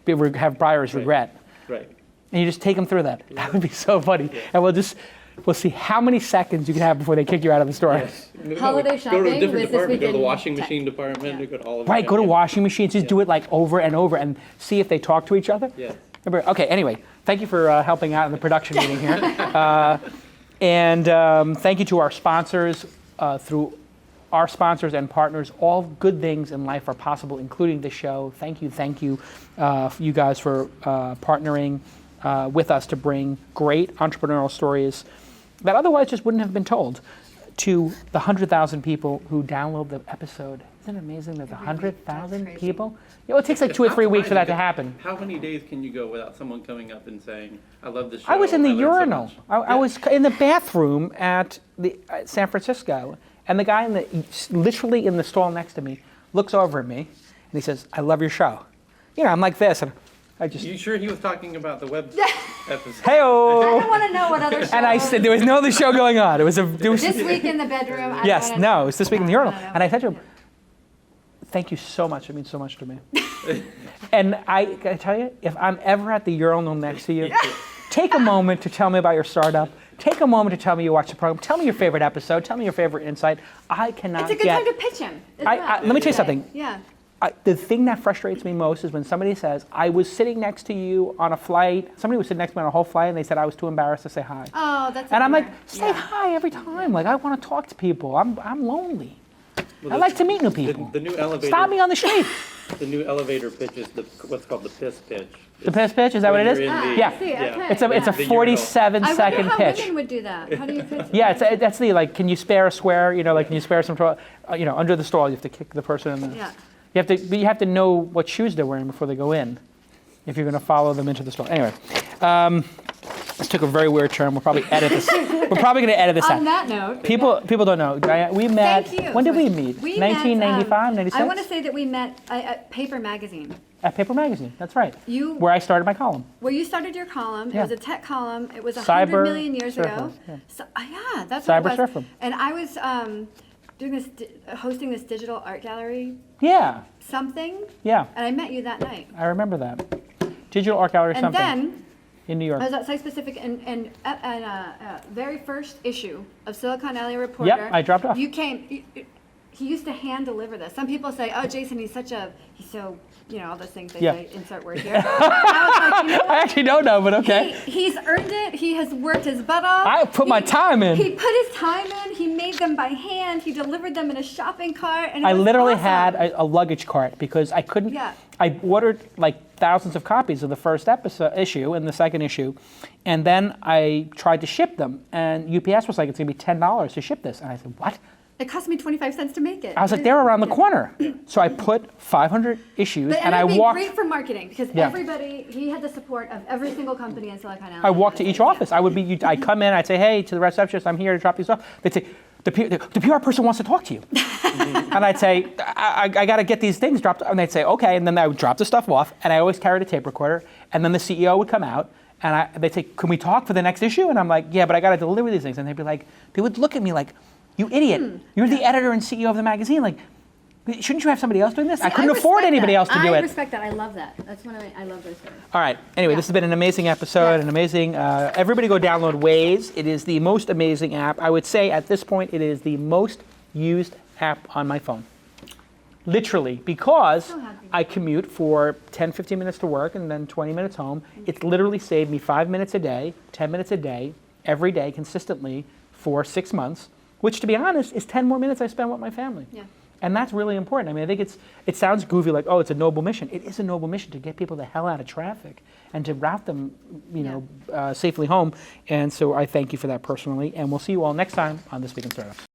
S3: to have buyer's regret.
S5: Right.
S3: And you just take them through that. That would be so funny. And we'll see how many seconds you can have before they kick you out of the store.
S5: Yes. No,
S4: Holiday
S5: Go to a
S4: shopping
S5: different
S4: was this
S5: department. Go to the
S4: weekend
S5: washing
S4: tech.
S5: machine department.
S4: Yeah.
S5: Go to all of
S3: Right, go to
S5: yeah.
S3: washing machines, just do it like over and over and see if they talk to each other.
S5: Yeah.
S3: Okay, anyway, thank you for helping out in the production meeting here. And thank you to our sponsors. Through our sponsors and partners, all good things in life are possible, including the show. Thank you, you guys for partnering with us to bring great entrepreneurial stories that otherwise just wouldn't have been told to the 100,000 people who download the episode. Isn't it amazing there's 100,000
S4: crazy.
S3: people? You know, it takes like 2 or 3 weeks for that to happen.
S5: How many days can you go without someone coming up and saying, "I love this show"?
S3: I was in the
S5: I learned so
S3: urinal.
S5: much."
S3: I was in the bathroom at San Francisco, and the guy literally in the stall next to me looks over at me, and he says, "I love your show." You know, I'm like this, and I just,
S5: You sure he was talking about the web episode?
S4: I
S3: hey-oh.
S4: don't want to know what other show.
S3: And I said, there was no other show going on. It was
S4: This week in the bedroom. I
S3: yes,
S4: don't wanna
S3: no,
S4: know.
S3: it was this week in the urinal.
S4: I don't know.
S3: And I said to him, thank you so much. It means so much to me. And can I tell you, if I'm ever at the urinal next to you, take a moment to tell me about your startup. Take a moment to tell me you watch the program. Tell me your favorite episode. Tell me your favorite insight. I cannot
S4: It's a good
S3: get.
S4: time to pitch him. as
S3: I-
S4: well.
S3: let me tell you something.
S4: Yeah.
S3: The thing that frustrates me most is when somebody says, I was sitting next to you on a flight. Somebody was sitting next to me on a whole flight, and they said I was too embarrassed to say hi.
S4: Oh, that's.
S3: And I'm like,
S4: bummer.
S3: say
S4: Yeah.
S3: hi every time. Like, I want to talk to people. I'm lonely.
S5: Well,
S3: I like to meet new people.
S5: The new elevator.
S3: Stop me on the street.
S5: The new elevator pitch is what's called the piss pitch.
S3: The piss pitch, is that what it is?
S5: When you're in the-
S3: Yeah.
S4: I see,
S5: Yeah.
S4: okay,
S3: It's a
S4: yeah.
S5: The
S3: 47
S4: I wonder
S3: second
S4: how
S3: pitch.
S4: women would do that. How do you pitch?
S3: Yeah, that's the, like, can you spare a square? You know, like, can you spare some, under the stall, you have to kick the person in the.
S4: Yeah.
S3: You have to know what shoes they're wearing before they go in, if you're going to follow them into the stall. Anyway, this took a very weird turn. We'll probably edit this. We're probably going to edit this
S4: On
S3: out.
S4: that note.
S3: People don't know. Di-Ann, we met.
S4: Thank you.
S3: When did we meet?
S4: We met,
S3: 1995, 96?
S4: I want to say that we met at Paper Magazine.
S3: At Paper Magazine. That's right.
S4: You,
S3: Where I started my column.
S4: where you started your column.
S3: Yeah.
S4: It was a tech column. It was
S3: Cyber
S4: 100 million years ago.
S3: Surfer, yeah.
S4: So, yeah, that's
S3: Cyber
S4: what it was.
S3: Surfer.
S4: And I was doing this, hosting this digital art gallery
S3: Yeah.
S4: something,
S3: Yeah.
S4: and I met you that night.
S3: I remember that. Digital Art Gallery
S4: And
S3: something
S4: then
S3: in New York.
S4: I was at Site Specific, and at very first issue of Silicon Alley Reporter.
S3: I dropped off.
S4: You came. He used to hand deliver this. Some people say, "Oh, Jason, he's so, all those things they
S3: Yeah.
S4: say. Insert word here." And I was like, you know
S3: I
S4: what?
S3: actually don't know, but okay.
S4: He's earned it. He has worked his butt off.
S3: I put my time in.
S4: He put his time in. He made them by hand. He delivered them in a shopping cart. And it
S3: I
S4: was
S3: literally
S4: awesome.
S3: had a luggage cart because I couldn't.
S4: Yeah.
S3: I ordered like thousands of copies of the first issue and the second issue, and then I tried to ship them, and UPS was like, "It's gonna be $10 to ship this," and I said, "What?"
S4: It cost me 25 cents to make it.
S3: I was like, "They're around the corner," so I put 500 issues,
S4: But
S3: and I
S4: ended up being
S3: walked.
S4: great for marketing because
S3: Yeah.
S4: he had the support of every single company in Silicon Alley.
S3: I walked to each office. I'd come in, I'd say, "Hey," to the receptionist, "I'm here to drop these off." They'd say, the PR person wants to talk to you. And I'd say, I got to get these things dropped. And they'd say, okay. And then I would drop the stuff off. And I always carried a tape recorder. And then the CEO would come out. And they'd say, can we talk for the next issue? And I'm like, yeah, but I got to deliver these things. And they'd be like, they would look at me like, you idiot. You're the editor and CEO of the magazine. Like, shouldn't you have somebody else doing this? I couldn't afford anybody else to do
S4: I
S3: it.
S4: respect that. I love that. That's one of I love those stories.
S3: All right. Anyway, this has been an amazing episode,
S4: Yeah.
S3: an amazing. Everybody go download Waze. It is the most amazing app. I would say at this point, it is the most used app on my phone. Literally, because
S4: So happy.
S3: I commute for 10, 15 minutes to work and then 20 minutes home. It's literally saved me 5 minutes a day, 10 minutes a day, every day, consistently for 6 months, which, to be honest, is 10 more minutes I spend with my family.
S4: Yeah.
S3: And that's really important. I mean, I think it sounds goofy, like, oh, it's a noble mission. It is a noble mission to get people the hell out of traffic and to route them, safely home. And so I thank you for that personally. And we'll see you all next time on This Week in Startups.